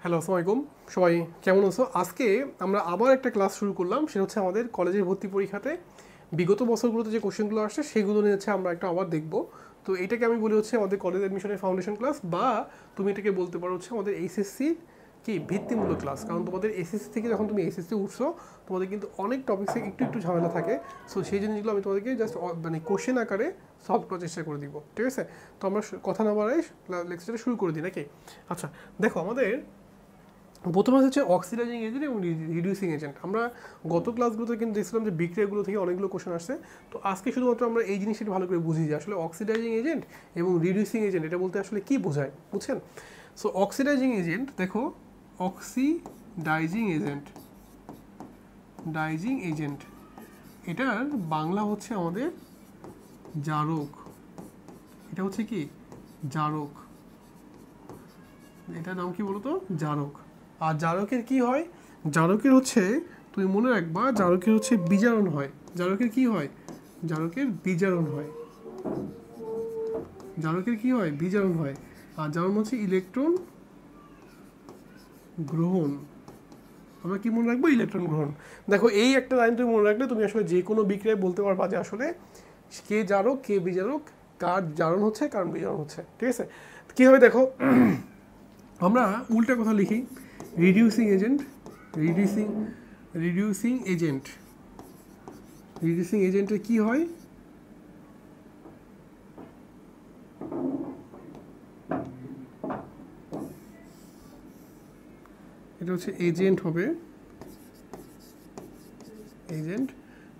Hello, আসসালামু আলাইকুম। সবাই কেমন আছো? আজকে আমরা আবার একটা ক্লাস শুরু করলাম। সেটা হচ্ছে আমাদের কলেজের ভর্তি পরীক্ষাতে বিগত বছরগুলোতে যে কোশ্চেনগুলো আসছে সেগুলো নিয়ে হচ্ছে আমরা একটা আবার দেখব। তো এটাকে আমি বলি হচ্ছে আমাদের কলেজ অ্যাডমিশনের ফাউন্ডেশন ক্লাস, বা তুমি এটাকে বলতে পারো হচ্ছে আমাদের এইচএসসি কি ভিত্তিমূলক ক্লাস। কারণ তোমাদের এসএসসি থেকে যখন তুমি এইচএসসি উঠছো, তোমাদের কিন্তু অনেক টপিক্সে একটু একটু ঝামেলা থাকে। সো সেই জিনিসগুলো আমি তোমাদেরকে জাস্ট মানে কোশ্চেন আকারে সলভ করার চেষ্টা করে দিব, ঠিক আছে? তো আমরা কথা না বাড়াই লেকচারটা শুরু করে দিই নাকি? আচ্ছা, দেখো আমাদের প্রথমে হচ্ছে অক্সিডাইজিং এজেন্ট এবং রিডিউসিং এজেন্ট। আমরা গত ক্লাসগুলোতে কিন্তু দেখছিলাম যে বিক্রিয়াগুলো থেকে অনেকগুলো কোশ্চেন আসছে। তো আজকে শুধুমাত্র আমরা এই জিনিসটা ভালো করে বুঝি যে আসলে অক্সিডাইজিং এজেন্ট এবং রিডিউসিং এজেন্ট এটা বলতে আসলে কি বোঝায়, বুঝছেন? সো অক্সিডাইজিং এজেন্ট, দেখো অক্সিডাইজিং এজেন্ট, ডাইজিং এজেন্ট, এটার বাংলা হচ্ছে আমাদের জারক। এটা হচ্ছে কি জারক, এটার নাম কি বলতো? জারক। আর জারকের কি হয়? জারকের হচ্ছে, তুমি মনে রাখবা, জারকের হচ্ছে বিজারণ হয়। জারকের কি হয়? জারকের বিজারণ হয়। জারকের কি হয়? বিজারণ হয়। আর জারণ হচ্ছে ইলেকট্রন গ্রহণ। আমরা কি মনে রাখবো? ইলেকট্রন গ্রহণ। দেখো এই একটা লাইন তুমি মনে রাখলে তুমি আসলে যে কোনো বিক্রিয়ায় বলতে পারবা যে আসলে কে জারক কে বিজারক, কার জারণ হচ্ছে কার বিজারণ হচ্ছে, ঠিক আছে? কি হবে দেখো, আমরা উল্টা কথা লিখি, reducing agent, reducing agent, reducing এজেন্টের কি হয়? এটা হচ্ছে এজেন্ট হবে, এজেন্ট।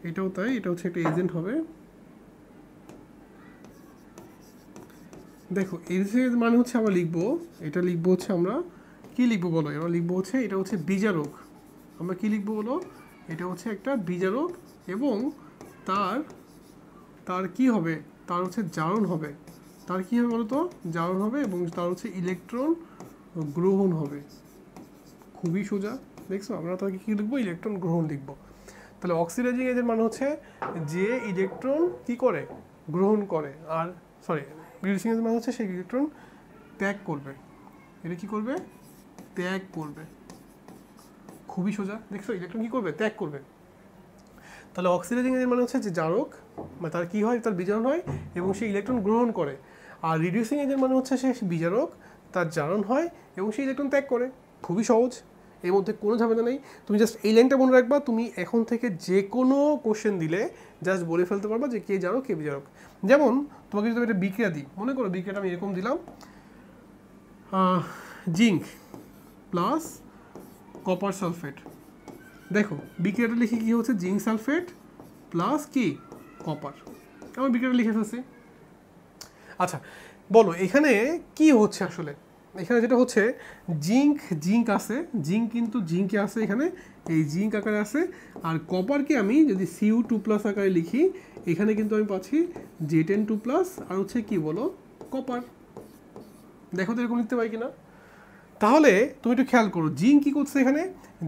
এটাও তাই, এটা হচ্ছে একটা এজেন্ট হবে। দেখো এজেন্ট মানে হচ্ছে আমরা লিখবো, এটা লিখবো হচ্ছে আমরা কি লিখবো বলো? এবার লিখবো হচ্ছে এটা হচ্ছে বিজারক। আমরা কি লিখবো বলো? এটা হচ্ছে একটা বিজারক এবং তার তার কি হবে? তার হচ্ছে জারণ হবে। তার কি হবে বলো তো? জারণ হবে এবং তার হচ্ছে ইলেকট্রন গ্রহণ হবে। খুবই সোজা, দেখছো? আমরা তাকে কি লিখবো? ইলেকট্রন গ্রহণ লিখবো। তাহলে অক্সিডাইজিং এজেন্ট মানে হচ্ছে যে ইলেকট্রন কি করে? গ্রহণ করে। আর সরি, রিডিউসিং এজেন্ট মানে হচ্ছে সেই ইলেকট্রন ত্যাগ করবে। এটা কি করবে? ত্যাগ করবে। খুবই সোজা, দেখছো? ইলেকট্রন কি করবে? ত্যাগ করবে। তাহলে অক্সিডাইজিং এজেন্ট মানে হচ্ছে যে জারক, মানে তার কি হয়? তার বিজারণ হয় এবং সে ইলেকট্রন গ্রহণ করে। আর রিডিউসিং এজেন্ট মানে হচ্ছে সে বিজারক, তার জারণ হয় এবং সে ইলেকট্রন ত্যাগ করে। খুবই সহজ, এর মধ্যে কোনো ঝামেলা নেই। তুমি জাস্ট এই লাইনটা মনে রাখবা, তুমি এখন থেকে যে কোনো কোশ্চেন দিলে জাস্ট বলে ফেলতে পারবা যে কে জারক কে বিজারক। যেমন তোমাকে যদি একটা বিক্রিয়া দিই, মনে করো বিক্রিয়াটা আমি এরকম দিলাম, জিঙ্ক প্লাস কপার সালফেট। দেখো বিক্রিয়াটা লিখে কি হচ্ছে? জিঙ্ক সালফেট প্লাস কি? কপার। আমি বিক্রিয়াটা লিখে ফেলছি। আচ্ছা বলো এখানে কি হচ্ছে আসলে? এখানে যেটা হচ্ছে, জিঙ্ক আছে, জিঙ্ক কিন্তু জিঙ্কে আছে, এখানে এই জিঙ্ক আকারে আছে। আর কপারকে আমি যদি Cu2+ আকারে লিখি, এখানে কিন্তু আমি পাচ্ছি Zn2+, আর হচ্ছে কি বলো? কপার। দেখো তো এরকম লিখতে পারি কিনা? তাহলে তুমি একটু খেয়াল করো, জিঙ্ক কি করছে এখানে?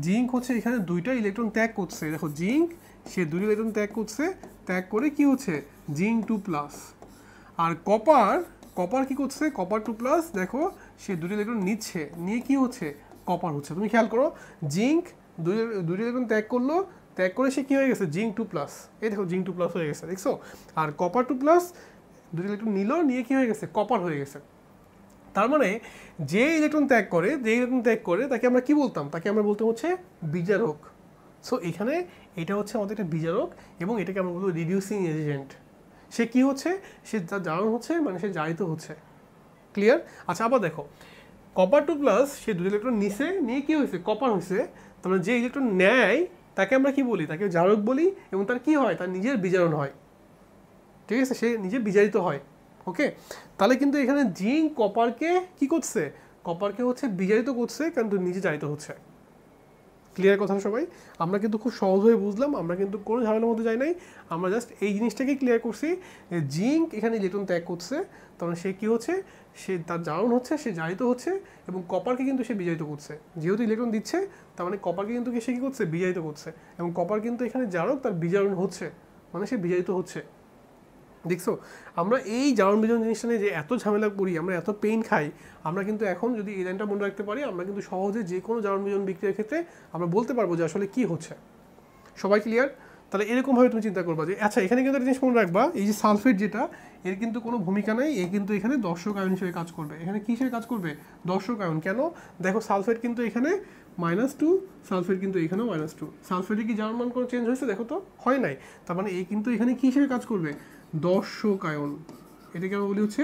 জিঙ্ক হচ্ছে এখানে দুইটা ইলেকট্রন ত্যাগ করছে। দেখো জিঙ্ক, সে দুইটা ইলেকট্রন ত্যাগ করছে, ত্যাগ করে কি হচ্ছে? Zn2+। আর কপার, কপার কি করছে? Copper2+, দেখো সে দুটো ইলেকট্রন নিচ্ছে, নিয়ে কি হচ্ছে? কপার হচ্ছে। তুমি খেয়াল করো, জিঙ্ক দুটো ইলেকট্রন ত্যাগ করলো, ত্যাগ করে সে কি হয়ে গেছে? Zn2+। এই দেখো Zn2+ হয়ে গেছে, দেখছো? আর Copper2+ দুটো ইলেকট্রন নিল, নিয়ে কি হয়ে গেছে? কপার হয়ে গেছে। তার মানে যে ইলেকট্রন ত্যাগ করে, তাকে আমরা কি বলতাম? তাকে আমরা বলতাম হচ্ছে বিজারক। সো এখানে এটা হচ্ছে আমাদের একটা বিজারক এবং এটাকে আমরা বলবো রিডিউসিং এজেন্ট। সে কি হচ্ছে? সে জারণ হচ্ছে, মানে সে জারিত হচ্ছে। ক্লিয়ার? আচ্ছা আবার দেখো, Copper2+, সে দুটো ইলেকট্রন নিছে, নিয়ে কি হয়েছে? কপার হয়েছে। তাহলে যে ইলেকট্রন নেয় তাকে আমরা কি বলি? তাকে জারক বলি এবং তার কি হয়? তার নিজের বিজারণ হয়, ঠিক আছে? সে নিজে বিজারিত হয়। ওকে, তাহলে কিন্তু এখানে জিঙ্ক কপারকে কি করছে? কপারকে হচ্ছে বিজারিত করছে, কিন্তু নিজে জারিত হচ্ছে। ক্লিয়ার কথা সবাই? আমরা কিন্তু খুব সহজভাবে বুঝলাম, আমরা কিন্তু কোনো ঝামেলার মধ্যে যাই নাই। আমরা জাস্ট এই জিনিসটাকে ক্লিয়ার করছি যে জিঙ্ক এখানে ইলেকট্রন ত্যাগ করছে, তখন সে কি হচ্ছে? সে তার জারণ হচ্ছে, সে জারিত হচ্ছে এবং কপারকে কিন্তু সে বিজারিত করছে। যেহেতু ইলেকট্রন দিচ্ছে, তার মানে কপারকে কিন্তু সে কি করছে? বিজারিত করছে। এবং কপার কিন্তু এখানে জারক, তার বিজারণ হচ্ছে, মানে সে বিজারিত হচ্ছে। দেখছো আমরা এই জারণ বিজারণ জিনিসটা নিয়ে যে এত ঝামেলা করি, আমরা এত পেইন খাই, আমরা কিন্তু এখন যদি এই লাইনটা মনে রাখতে পারি, আমরা কিন্তু সহজে যে কোনো জারণ বিজারণ বিক্রিয়ার ক্ষেত্রে আমরা বলতে পারবো যে আসলে কি হচ্ছে। সবাই ক্লিয়ার? তাহলে এরকমভাবে তুমি চিন্তা করবা যে আচ্ছা এখানে কিন্তু একটা জিনিস মনে রাখবা, এই যে সালফেট যেটা, এর কিন্তু কোনো ভূমিকা নেই, এ কিন্তু এখানে দর্শক আয়ন হিসেবে কাজ করবে। এখানে কি হিসেবে কাজ করবে? দর্শক আয়ন। কেন? দেখো সালফেট কিন্তু এখানে -2, সালফেট কিন্তু এখানেও -2। সালফেটে কি জারণ মান কোনো চেঞ্জ হয়েছে? দেখো তো হয় নাই। তার মানে এ কিন্তু এখানে কি হিসেবে কাজ করবে? দর্শক আয়ন। এটাকে আমরা বলি হচ্ছে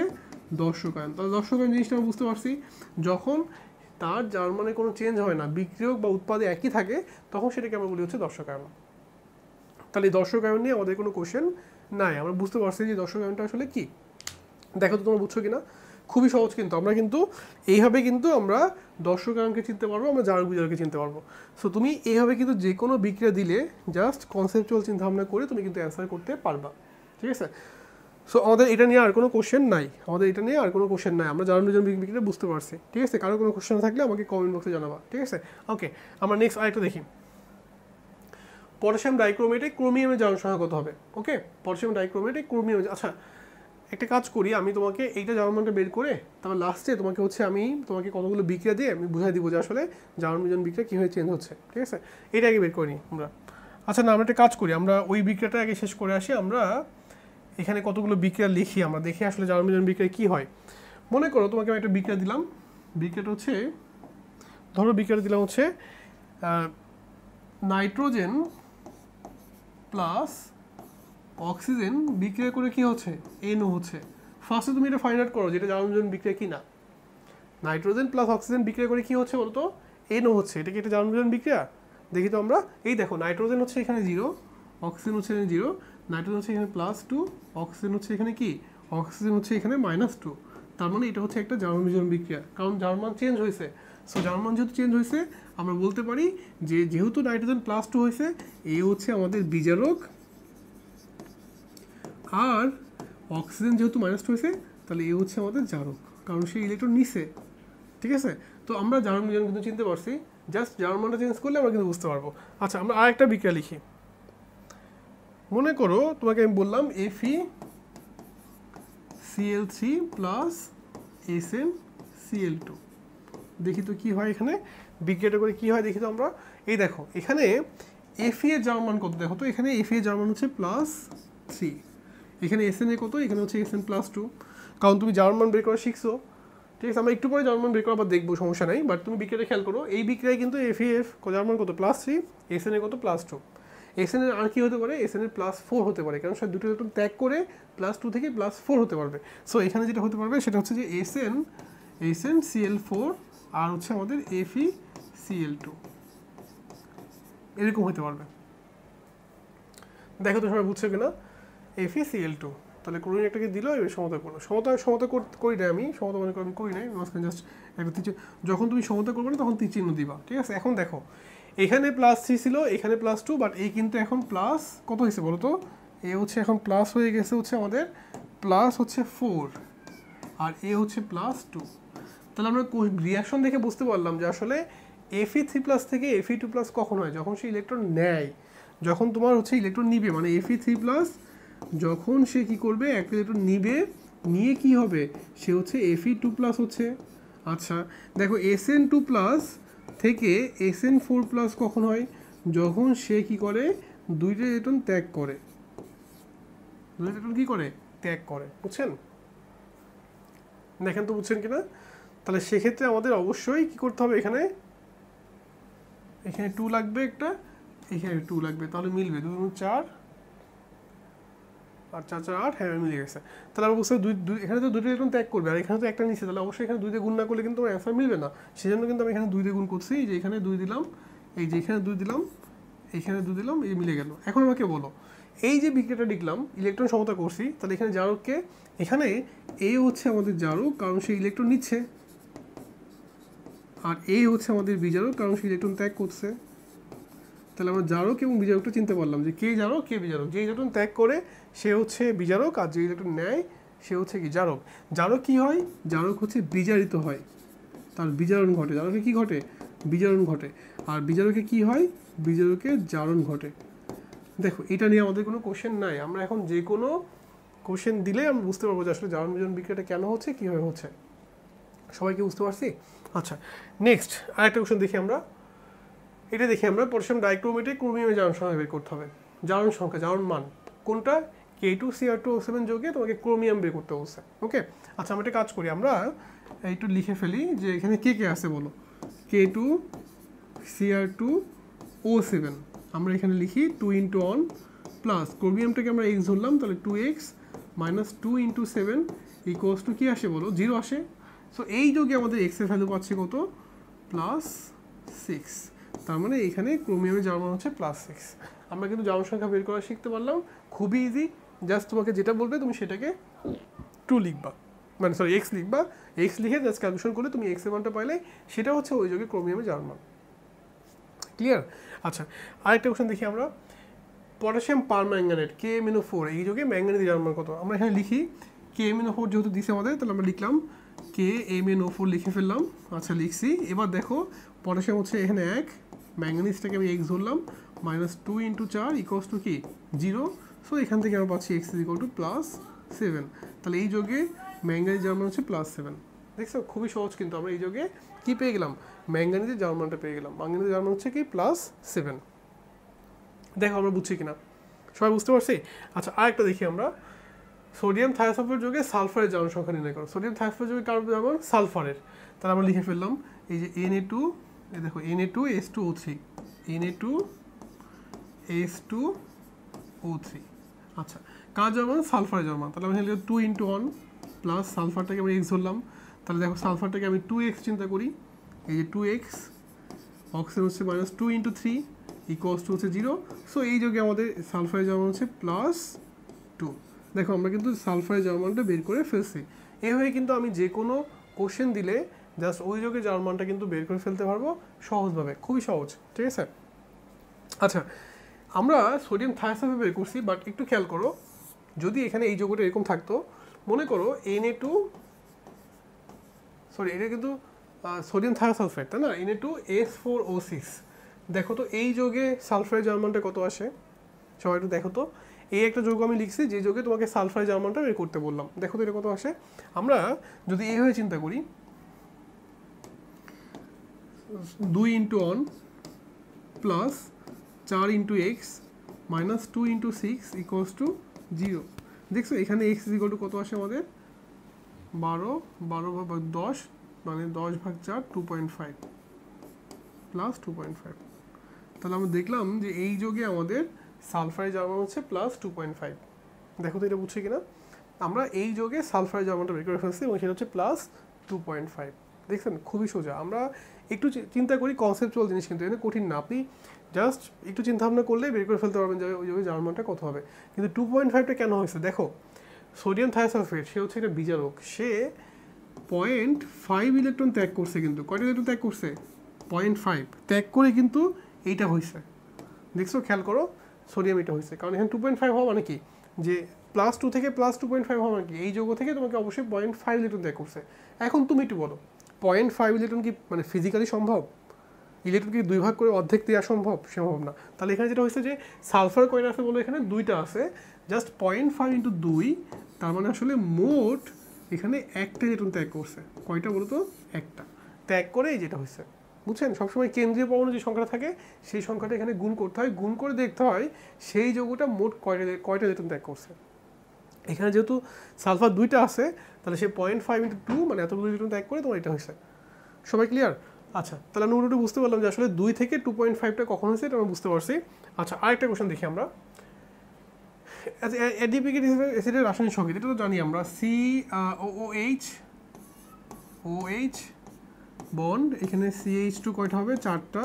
দর্শক আয়ন। তাহলে দর্শক আয়ন জিনিসটা আমরা বুঝতে পারছি, যখন তার জারণ মানে কোনো চেঞ্জ হয় না, বিক্রিয়ক বা উৎপাদে একই থাকে, তখন সেটাকে আমরা বলি হচ্ছে দর্শক আয়ন। তাহলে দর্শক আয়ন নিয়ে আমাদের কোনো কোশ্চেন নাই, আমরা বুঝতে পারছি যে দর্শক আয়নটা আসলে কি। দেখো তো তোমরা বুঝছো কিনা? খুবই সহজ কিন্তু, আমরা কিন্তু এইভাবে কিন্তু আমরা দর্শক আয়নকে চিনতে পারবো, আমরা জারক বিজারককে চিনতে পারবো। সো তুমি এইভাবে কিন্তু যে কোনো বিক্রিয়া দিলে জাস্ট কনসেপচুয়াল চিন্তা ভাবনা করে তুমি কিন্তু অ্যান্সার করতে পারবা, ঠিক আছে? সো আমাদের এটা নিয়ে আর কোনো কোশ্চেন নাই, আমরা জারণ বিজারণ বিক্রিয়া বুঝতে পারছি, ঠিক আছে? কারো কোনো কোশ্চেন থাকলে আমাকে কমেন্ট বক্সে জানাবা, ঠিক আছে? ওকে, আমরা নেক্সট আরেকটা দেখি। পটাশিয়াম ডাইক্রোমেটে ক্রোমিয়ামের জারণ সংখ্যা কত হবে? ওকে, পটাশিয়াম ডাইক্রোমেটে ক্রোমিয়াম। আচ্ছা একটা কাজ করি, আমি তোমাকে এইটা জারণ মানটা বের করে তারপর লাস্টে তোমাকে হচ্ছে আমি তোমাকে কতগুলো বিক্রিয়া দিয়ে আমি বুঝাই দিব যে আসলে জারণ বিজারণ বিক্রিয়া কীভাবে চেঞ্জ হচ্ছে, ঠিক আছে? এটা আগে বের করে নিই আমরা। আচ্ছা না, আমরা একটা কাজ করি, আমরা ওই বিক্রিয়াটা আগে শেষ করে আসি। আমরা এখানে কতগুলো বিক্রিয়া লিখি, আমরা দেখি আসলে জারণ বিজারণ বিক্রিয়া কী হয়। মনে করো তোমাকে আমি একটা বিক্রিয়া দিলাম, বিক্রিয়াটা হচ্ছে, ধরো বিক্রিয়াটা দিলাম হচ্ছে নাইট্রোজেন প্লাস অক্সিজেন বিক্রিয়া করে কি হচ্ছে? NO হচ্ছে। ফার্স্টে তুমি এটা ফাইন্ড আউট করো যেটা জারণ বিজারণ বিক্রিয়া কি না। নাইট্রোজেন প্লাস অক্সিজেন বিক্রিয়া করে কি হচ্ছে বলতো? NO হচ্ছে। এটা কি একটা জারণ বিজারণ বিক্রিয়া? দেখি তো আমরা। এই দেখো নাইট্রোজেন হচ্ছে এখানে 0, অক্সিজেন হচ্ছে এখানে 0, নাইট্রোজেন হচ্ছে এখানে +2, অক্সিজেন হচ্ছে এখানে কি? অক্সিজেন হচ্ছে এখানে -2। তার মানে এটা হচ্ছে একটা জারণ বিজারণ বিক্রিয়া, কারণ জারণ মান চেঞ্জ হয়েছে। সো জারণ মান যেহেতু চেঞ্জ হয়েছে, আমরা বলতে পারি যে যেহেতু নাইট্রোজেন +2 হয়েছে, এ হচ্ছে আমাদের বিজারক, আর অক্সিজেন যেহেতু -2 হয়েছে, তাহলে এ হচ্ছে আমাদের জারক, কারণ সে ইলেকট্রন নিছে, ঠিক আছে? তো আমরা জারণ বিজারণ কিন্তু চিনতে পারছি, জাস্ট জারণ মানটা চেঞ্জ করলে আমরা কিন্তু বুঝতে পারবো। আচ্ছা আমরা আরেকটা বিক্রিয়া লিখি। মনে করো তোমাকে আমি বললাম FeCl3 প্লাস SnCl2। দেখি তো কি হয় এখানে, বিক্রিয়াটা করে কি হয় দেখি তো আমরা। এই দেখো এখানে Fe এর জারণ মান কত? দেখো তো এখানে Fe এর জারণ মান হচ্ছে +3, এখানে Sn এর কত? এখানে হচ্ছে Sn+2। কারণ তুমি জারণ মান বের করা শিখছো, ঠিক আছে? আমরা একটু পরে জারণ মান বের করা আবার দেখবো, সমস্যা নাই। বাট তুমি বিক্রিয়াটা খেয়াল করো, এই বিক্রিয়ায় কিন্তু FeF জারণ মান কত? +3, Sn এর কত? +2। Sn এর আর কি হতে পারে? Sn এর +4 হতে পারে, কারণ সে দুটো ইলেকট্রন ত্যাগ করে +2 থেকে +4 হতে পারবে। সো এখানে যেটা হতে পারবে সেটা হচ্ছে যে SnCl4 আর হচ্ছে আমাদের FeCl2, এরকম হতে পারবে। দেখো তো সবাই বুঝছো কিনা? FeCl2, তাহলে ক্লোরিন একটাকে দিল, এবার সমতা করলো। সমতা করি না আমি, সমতা মনে আমি করি নাই, মাঝখানে জাস্ট একটা তীর। যখন তুমি সমতা করবে না তখন তীর চিহ্ন দিবা, ঠিক আছে? এখন দেখো এখানে +3 ছিল, এখানে +2, বাট এই কিন্তু এখন প্লাস কত হয়েছে বলো তো? এ হচ্ছে এখন প্লাস হয়ে গেছে হচ্ছে আমাদের +4, আর এ হচ্ছে +2। তাহলে আমরা রিয়াকশন দেখে বুঝতে পারলাম যে আসলে Fe3+ থেকে Fe2+ কখন হয়? যখন সে ইলেকট্রন নেয়, যখন তোমার হচ্ছে ইলেকট্রন নিবে, মানে Fe3+ যখন সে কি করবে, একটা ইলেকট্রন নিবে, নিয়ে কি হবে? সে হচ্ছে Fe2+ হচ্ছে। আচ্ছা দেখো Sn2+ থেকে Sn4+ কখন হয়? যখন সে কি করে, দুইটা ইলেকট্রন ত্যাগ করে, ত্যাগ করে, বুঝছেন? দেখেন তো বুঝছেন কিনা? তাহলে সেক্ষেত্রে আমাদের অবশ্যই কি করতে হবে, এখানে 2 লাগবে একটা, এখানে 2 লাগবে, তাহলে মিলবে 2 × 4 আর 4 4 8, হ্যাঁ মিলে গেছে। তাহলে আমরা বুঝতে এখানে তো দুটো ইলেকট্রন ত্যাগ করবে, আর এখানে তো একটা নিচে, তাহলে অবশ্যই এখানে 2 দিয়ে গুণ না করলে কিন্তু আমার অ্যান্সার মিলবে না। সেজন্য কিন্তু আমি এখানে 2 দিয়ে গুণ করছি, যে এখানে 2 দিলাম, এই যে এখানে 2 দিলাম, এখানে 2 দিলাম, এই মিলে গেল। এখন আমাকে বলো, এই যে বিক্রিয়াটা লিখলাম, ইলেকট্রন সমতা করছি, তাহলে এখানে জারককে, এখানে এ হচ্ছে আমাদের জারক, কারণ সে ইলেকট্রন নিচ্ছে, আর এ হচ্ছে আমাদের বিজারক, কারণ সে ইলেকট্রন ত্যাগ করছে। তাহলে আমরা জারক এবং বিজারকটা চিনতে পারলাম যে কে জারক কে বিজারক। যে ইলেকট্রন ত্যাগ করে সে হচ্ছে বিজারক, আর যে ইলেকট্রন নেয় সে হচ্ছে কি জারক। জারক কি হয়? জারক হচ্ছে বিজারিত হয়, তার বিজারণ ঘটে। জারকে কি ঘটে? বিজারণ ঘটে। আর বিজারকে কি হয়? বিজারকে জারণ ঘটে। দেখো এটা নিয়ে আমাদের কোনো কোশ্চেন নাই, আমরা এখন যে কোনো কোশ্চেন দিলে আমরা বুঝতে পারবো যে আসলে জার্মান বিজন বিক্রিয়াটা কেন হচ্ছে, কীভাবে হচ্ছে। সবাইকে বুঝতে পারছি? আচ্ছা, নেক্সট আরেকটা কোশ্চেন দেখি আমরা। এটা দেখি আমরা পটাশিয়াম ডাইক্রোমেটে ক্রোমিয়ামের জারণ সংখ্যা বের করতে হবে। জারণ সংখ্যা, জারণ মান কোনটা? K2Cr2O7 যোগে তোমাকে ক্রোমিয়াম বের করতে বলছে। ওকে, আচ্ছা আমরা একটা কাজ করি, আমরা একটু লিখে ফেলি যে এখানে কে কে আছে বলো। K2Cr2O7 আমরা এখানে লিখি 2 × 1 প্লাস ক্রোমিয়ামটাকে আমরা x ধরলাম, তাহলে 2x মাইনাস 2 × 7 ইকুয়ালস টু কী আসে বলো? 0 আসে। সো এই যোগে আমাদের x এর ভ্যালু পাচ্ছি কত? +6। তার মানে এখানে ক্রোমিয়ামের জারণ মান হচ্ছে +6। আমরা কিন্তু জারণ সংখ্যা বের করা শিখতে পারলাম, খুবই ইজি। জাস্ট তোমাকে যেটা বলবে তুমি সেটাকে 2 লিখবা, মানে সরি x লিখবা, x লিখে জাস্ট ক্যালকুলেশন করলে তুমি x এর মানটা পাইলে সেটা হচ্ছে ওই যোগে ক্রোমিয়ামের জারণ মান। ক্লিয়ার? আচ্ছা, আরেকটা কোশ্চেন দেখি আমরা। পটাশিয়াম পারম্যাঙ্গানেট K-4 এই যোগে ম্যাঙ্গানিজের জারণ মান কত? আমরা এখানে লিখি K-4 যেহেতু দিছে আমাদের, তাহলে আমরা লিখলাম K-MnO4 লিখে ফেললাম। আচ্ছা লিখছি। এবার দেখো পটাশিয়াম হচ্ছে এখানে 1, ম্যাঙ্গানিজটাকে আমি x ধরলাম, -2 × 4 ইকুয়ালস টু কি? 0। সো এখান থেকে আমরা পাচ্ছি x +7। তাহলে এই যোগে ম্যাঙ্গানিজ জারণ মান হচ্ছে +7। দেখছো খুবই সহজ, কিন্তু আমরা এই যোগে কি পেয়ে গেলাম? ম্যাঙ্গানিজের জারণ মানটা পেয়ে গেলাম। ম্যাঙ্গানিজের জারণ মান হচ্ছে কি? +7। দেখো আমরা বুঝছি কিনা, সবাই বুঝতে পারছি? আচ্ছা আরেকটা দেখি আমরা। সোডিয়াম থায়োসালফেট যোগে সালফারের জারণ সংখ্যা নির্ণয় করো। সোডিয়াম থায়োসালফেট যোগে কার জারণ? সালফারের। তাহলে আমরা লিখে ফেললাম এই যে Na2, এই দেখো Na2S2O3, Na2S2O3। আচ্ছা, কার জারণ মান? সালফারের জারণ মান। তাহলে আমরা লিখলাম 2 × 1 প্লাস সালফারটাকে আমরা x ধরলাম, তাহলে দেখো সালফারটাকে আমি 2x চিন্তা করি, এই যে 2x, অক্সিজেন হচ্ছে -2 × 3 ইকুয়ালস টু হচ্ছে 0। সো এই যোগে আমাদের সালফারের জারণ হচ্ছে +2। দেখো আমরা কিন্তু সালফারের জারণ মানটা বের করে ফেলছি। এভাবে কিন্তু আমি যে কোনো কোশ্চেন দিলে জাস্ট ওই যোগে জারণ মানটা কিন্তু বের করে ফেলতে পারবো সহজভাবে, খুবই সহজ। ঠিক আছে? আচ্ছা, আমরা সোডিয়াম থায়োসালফেট বের করছি, বাট একটু খেয়াল করো, যদি এখানে এই যোগটা এরকম থাকতো, মনে করো Na2, সরি এটা কিন্তু সোডিয়াম থায়োসালফেট, তাই না? Na2S4O6। দেখো তো এই যোগে সালফারের জারণ মানটা কত আসে? সবাই একটু দেখো তো। এই একটা যোগ আমি লিখছি যে যোগে তোমাকে সালফারের জারণ মানটা বের করতে বললাম। দেখো তো এটা কত আসে? আমরা যদি এইভাবে চিন্তা করি, 2 × 1 plus 4 × x minus 2 × 6 equals to 0। দেখছো এখানে x ইকুয়াল টু কত আসে আমাদের? 12/10, মানে 10/4 2.5 প্লাস 2.5। তাহলে আমরা দেখলাম যে এই যোগে আমাদের সালফারের জারণ মান হচ্ছে +2.5। দেখো তো এটা বুঝছি কিনা? আমরা এই যোগে সালফারের জারণ মানটা বের করে ফেলছি এবং সেটা হচ্ছে +2.5। দেখছেন খুবই সোজা। আমরা একটু চিন্তা করি, কনসেপচুয়াল জিনিস, কিন্তু এটা কঠিন না। আপনি জাস্ট একটু চিন্তা ভাবনা করলে বের করে ফেলতে পারবেন যে ওই যোগে জারণ মানটা কত হবে। কিন্তু 2.5টা কেন হয়েছে? দেখো সোডিয়াম থায়োসালফেট সে হচ্ছে একটা বিজারক, সে 0.5 ইলেকট্রন ত্যাগ করছে। কিন্তু কয়টা ইলেকট্রন ত্যাগ করছে? 0.5 ত্যাগ করে কিন্তু এইটা হয়েছে। দেখছো খেয়াল করো, সোডিয়াম এটা হয়েছে, কারণ এখানে 2.5 হওয়া মানে কি? যে +2 থেকে +2.5 হওয়া মানে কি? এই যৌগ থেকে তোমাকে অবশ্যই 0.5 ইলেকট্রন ত্যাগ করছে। এখন তুমি একটু বলো, 0.5 ইলেকট্রন কি মানে ফিজিক্যালি সম্ভব? ইলেকট্রনকে 2 ভাগ করে অর্ধেক দেওয়া সম্ভব? সম্ভব না। তাহলে এখানে যেটা হয়েছে যে সালফার কয়টা আছে বলো? এখানে 2টা আছে। জাস্ট 0.5 × 2, তার মানে আসলে মোট এখানে একটা ইলেকট্রন ত্যাগ করছে। কয়টা বলো তো? একটা ত্যাগ করে এই যেটা হয়েছে। বুঝছেন? সবসময় কেন্দ্রীয় পরমাণু যে সংখ্যাটা থাকে সেই সংখ্যাটা এখানে গুণ করতে হয়, গুণ করে দেখতে হয় সেই যৌগটা মোট কয়টা ইলেকট্রন ত্যাগ করছে। এখানে যেহেতু সালফার 2টা আছে, তাহলে সে 0.5 × 2 মানে এতগুলো ইলেকট্রন ত্যাগ করে তোমার এটা হয়েছে। সবাই ক্লিয়ার? আচ্ছা, তাহলে আমরা মোটামুটি বুঝতে পারলাম যে আসলে 2 থেকে 2.5টা কখন হয়েছে, এটা আমরা বুঝতে পারছি। আচ্ছা, আরেকটা কোশ্চেন দেখি আমরা। অ্যাডিপিক অ্যাসিডের রাসায়নিক সংকেত এটা তো জানি আমরা, COOH বন্ড, এখানে CH2 কয়টা হবে? 4টা,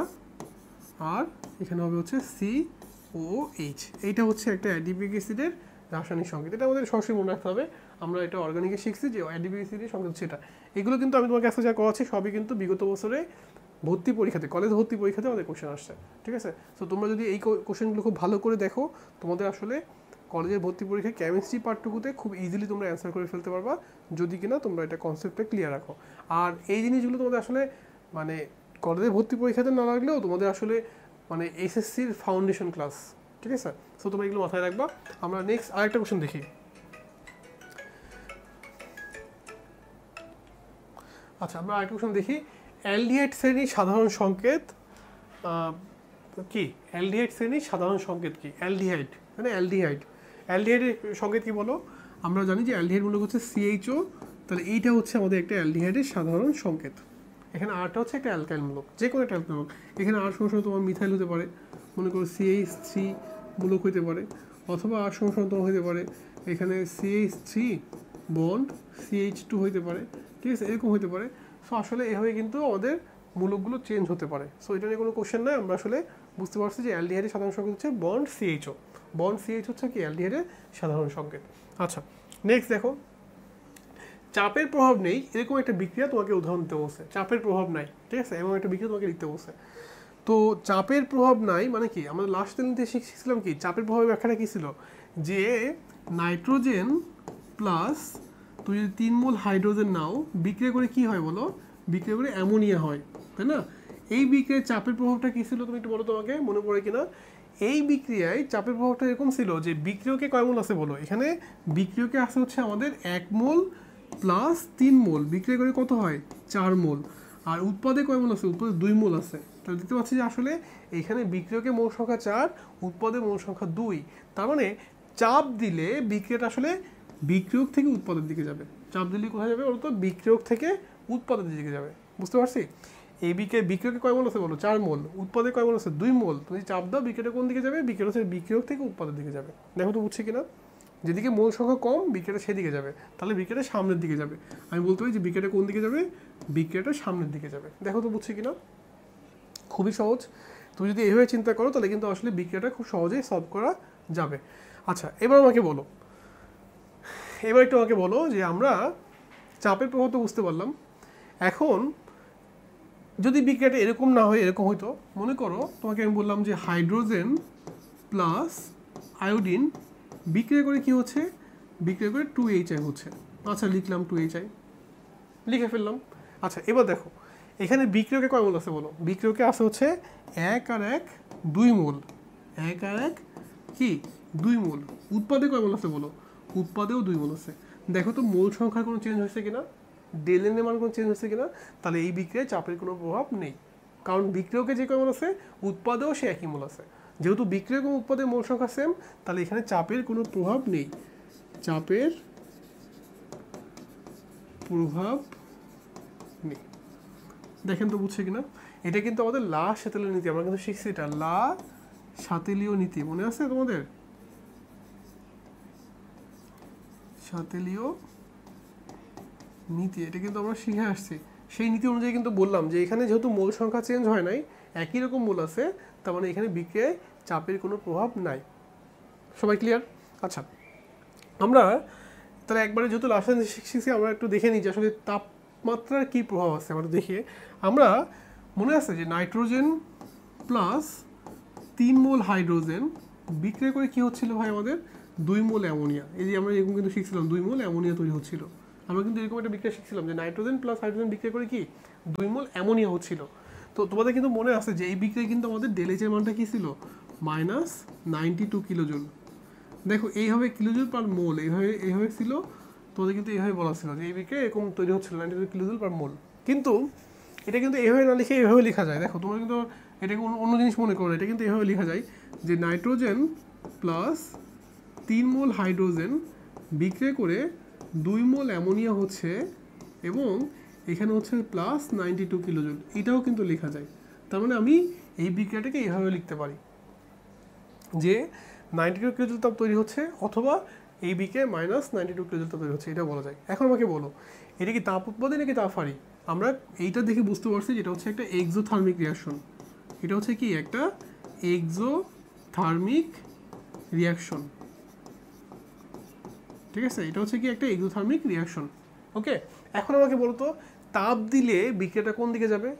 আর এখানে হবে হচ্ছে COOH। এইটা হচ্ছে একটা অ্যাডিপিক অ্যাসিডের রাসায়নিক সংকেত। এটা আমাদের সরাসরি মনে রাখতে হবে। আমরা এটা অর্গানিকে শিখছি যে অ্যাডিপিক অ্যাসিডের সংকেত হচ্ছে এটা। এগুলো কিন্তু আমি তোমাকে আজকে যা করাচ্ছি সবই কিন্তু বিগত বছরে ভর্তি পরীক্ষাতে, কলেজ ভর্তি পরীক্ষাতে আমাদের কোশ্চেন আসছে। ঠিক আছে? সো তোমরা যদি এই কোশ্চেনগুলো খুব ভালো করে দেখো, তোমাদের আসলে কলেজের ভর্তি পরীক্ষায় কেমিস্ট্রি পার্টটুকুতে খুব ইজিলি তোমরা অ্যান্সার করে ফেলতে পারবা, যদি কিনা তোমরা এটা কনসেপ্টটা ক্লিয়ার রাখো। আর এই জিনিসগুলো তোমাদের আসলে মানে কলেজের ভর্তি পরীক্ষাতে না লাগলেও তোমাদের আসলে মানে এসএসসির ফাউন্ডেশন ক্লাস। ঠিক আছে? সো তোমরা এগুলো মাথায় রাখবা। আমরা নেক্সট আরেকটা কোশ্চেন দেখি। আচ্ছা, আমরা আরেকটা কোশ্চেন দেখি। অ্যালডিহাইড শ্রেণীর সাধারণ সংকেত কি? অ্যালডিহাইড শ্রেণীর সাধারণ সংকেত কি? অ্যালডিহাইড মানে অ্যালডিহাইডের সংকেত কি বলো? আমরা জানি যে অ্যালডিহাইড মূলক হচ্ছে CHO, তাহলে এইটা হচ্ছে আমাদের একটা অ্যালডিহাইডের সাধারণ সংকেত। এখানে আরটা হচ্ছে একটা অ্যালকাইল মূলক, যে কোনো একটা অ্যালকাইল মূলক। এখানে আর সঙ্গে তোমার মিথাইল হতে পারে, মনে করো CH3 মূলক হতে পারে, অথবা আর সঙ্গে তোমার হতে পারে এখানে CH3 বন্ড CH2 হতে পারে, ঠিক আছে, এরকম হতে পারে। সো আসলে এভাবে কিন্তু আমাদের মূলকগুলো চেঞ্জ হতে পারে। সো এটা নিয়ে কোনো কোশ্চেন নাই, আমরা আসলে বুঝতে পারছি যে অ্যালডিহাইডের সাধারণ সংকেত হচ্ছে বন্ড CHO। বন্ড CH হচ্ছে কি অ্যালডিহাইডের সাধারণ সংকেত। আচ্ছা, নেক্সট দেখো, চাপের প্রভাব নেই এরকম একটা বিক্রিয়া তোমাকে উদাহরণ দিতে বলছে। চাপের প্রভাব নাই, ঠিক আছে, এমন একটা বিক্রিয়া তোমাকে লিখতে বলছে। তো চাপের প্রভাব নাই মানে কি? আমরা লাস্ট দিনতে শিখছিলাম কি চাপের প্রভাবের ব্যাখ্যাটা কী ছিল, যে নাইট্রোজেন প্লাস তুমি যদি 3 মোল হাইড্রোজেন নাও, বিক্রিয়া করে কি হয় বলো? বিক্রিয়া করে অ্যামোনিয়া হয়, তাই না? এই বিক্রিয়ায় চাপের প্রভাবটা কী ছিল তুমি একটু বলো, তোমাকে মনে পড়ে কিনা? এই বিক্রিয়ায় চাপের প্রভাবটা এরকম ছিল যে বিক্রিয়কে কয় মোল আছে বলো? এখানে বিক্রিয়কে আছে হচ্ছে আমাদের 1 মোল প্লাস 3 মোল, বিক্রিয়া করে কত হয়? 4 মোল। আর উৎপাদে কয় মোল আছে? উৎপাদে 2 মোল আছে। তাহলে দেখতে পাচ্ছি যে আসলে এখানে বিক্রিয়কে মোল সংখ্যা 4, উৎপাদে মোল সংখ্যা 2। তার মানে চাপ দিলে বিক্রিয়াটা আসলে বিক্রিয়ক থেকে উৎপাদের দিকে যাবে। চাপ দিলে কোথায় যাবে বলতো? বিক্রিয়ক থেকে উৎপাদের দিকে যাবে। বুঝতে পারছি? এই বিক্রিয়কে কয় মোল আছে বলো? 4 মোল। উৎপাদে কয় মোল আছে? 2 মোল। তুমি চাপ দাও, বিক্রিয়াটা কোন দিকে যাবে? বিক্রিয়া হচ্ছে বিক্রিয়ক থেকে উৎপাদের দিকে যাবে। দেখো তো বুঝছি কিনা? যেদিকে মোল সংখ্যা কম বিক্রিয়াটা সেদিকে যাবে, তাহলে বিক্রিয়াটা সামনের দিকে যাবে। আমি বলতে পারি যে বিক্রিয়াটা কোন দিকে যাবে? বিক্রিয়াটা সামনের দিকে যাবে। দেখো তো বুঝছি কিনা? খুবই সহজ। তুমি যদি এইভাবে চিন্তা করো তাহলে কিন্তু আসলে বিক্রিয়াটা খুব সহজেই সলভ করা যাবে। আচ্ছা, এবার একটু আমাকে বলো যে আমরা চাপের প্রভাব তো বুঝতে পারলাম। এখন যদি বিক্রিয়াটা এরকম না হয়, এরকম হইতো, মনে করো তোমাকে আমি বললাম যে হাইড্রোজেন প্লাস আয়োডিন বিক্রিয়া করে কি হচ্ছে? বিক্রিয়া করে 2HI হচ্ছে। আচ্ছা, লিখলাম 2HI, লিখে ফেললাম। আচ্ছা, এবার দেখো এখানে বিক্রিয়কে কয় মোল আছে বলো? বিক্রিয়কে আছে হচ্ছে 1 আর 1 2 মোল। 1 আর 1 কি 2 মোল। উৎপাদে কয় মোল আছে বলো? উৎপাদেও 2 মোল আছে। দেখো তো মোল সংখ্যার কোনো চেঞ্জ হয়েছে কিনা, ডেলেন এর মান কোনো চেঞ্জ হয়েছে কিনা? তাহলে এই বিক্রিয়ায় চাপের কোনো প্রভাব নেই, কারণ বিক্রিয়কে যে কয় মোল আছে উৎপাদেও সে একই মোল আছে। যেহেতু বিক্রিয়ক এবং উৎপাদের মোল সংখ্যা সেম, তাহলে এখানে চাপের কোনো প্রভাব নেই। চাপের প্রভাব নেই। দেখেন তো বুঝছে কিনা? এটা কিন্তু আমাদের লা শাতেলীয় নীতি, আমরা কিন্তু শিখছি এটা লা শাতেলীয় নীতি, মনে আছে তোমাদের? শাতেলীয় নীতি, এটা কিন্তু আমরা শিখে আসছি। সেই নীতি অনুযায়ী কিন্তু বললাম যে এখানে যেহেতু মোল সংখ্যা চেঞ্জ হয় নাই, একই রকম মোল আছে, তার মানে এখানে বিক্রিয়ায় চাপের কোনো প্রভাব নাই। সবাই ক্লিয়ার? আচ্ছা, আমরা তাহলে একবারে যেহেতু লাস্ট শিখছি, আমরা একটু দেখে নিই যে আসলে তাপমাত্রার কী প্রভাব আছে। আমরা দেখে আমরা মনে আছে যে নাইট্রোজেন প্লাস 3 মোল হাইড্রোজেন বিক্রিয়া করে কী হচ্ছিল ভাই আমাদের? 2 মোল অ্যামোনিয়া। এই যে আমরা এরকম কিন্তু শিখছিলাম 2 মোল অ্যামোনিয়া তৈরি হচ্ছিল। আমরা কিন্তু এরকম একটা বিক্রিয়া শিখছিলাম যে নাইট্রোজেন প্লাস হাইড্রোজেন বিক্রিয়া করে কি 2 মোল অ্যামোনিয়া হচ্ছিল। তো তোমাদের কিন্তু মনে আছে যে এই বিক্রিয়া কিন্তু আমাদের ডেলএইচের মানটা কী ছিল? -92 কিলোজুল। দেখো এইভাবে কিলোজুল পার মোল এইভাবে ছিল, তোমাদের কিন্তু এইভাবে বলা ছিল যে এই বিক্রিয়া এরকম তৈরি হচ্ছিল 92 কিলোজুল পার মোল। কিন্তু এটা কিন্তু এইভাবে না লিখে এইভাবে লেখা যায়। দেখো তোমরা কিন্তু এটাকে অন্য জিনিস মনে করো, এটা কিন্তু এইভাবে লেখা যায় যে নাইট্রোজেন প্লাস 3 মোল হাইড্রোজেন বিক্রিয়া করে 2 মোল অ্যামোনিয়া হচ্ছে, এবং এখানে হচ্ছে +92 কিলোজুল। এটাও কিন্তু লেখা যায়। তার মানে আমি এই বিক্রিয়াটাকে এইভাবে লিখতে পারি যে 92 কিলোজুল তাপ তৈরি হচ্ছে, অথবা এই বিক্রিয়ায় -92 কিলোজুল তাপ তৈরি হচ্ছে, এটা বলা যায়। এখন আমাকে বলো এটা কি তাপ উৎপাদন নাকি তাপ হারি? আমরা এইটা দেখে বুঝতে পারছি যেটা হচ্ছে একটা এক্সোথার্মিক রিয়াকশন। এটা হচ্ছে কি একটা এক্সোথার্মিক রিয়াকশন, ঠিক আছে? এটা হচ্ছে কি একটা এক্সোথার্মিক রিয়াকশন। ওকে, এখন আমাকে বলো তো তাপ দিলে বিক্রিয়াটা কোন দিকে যাবে?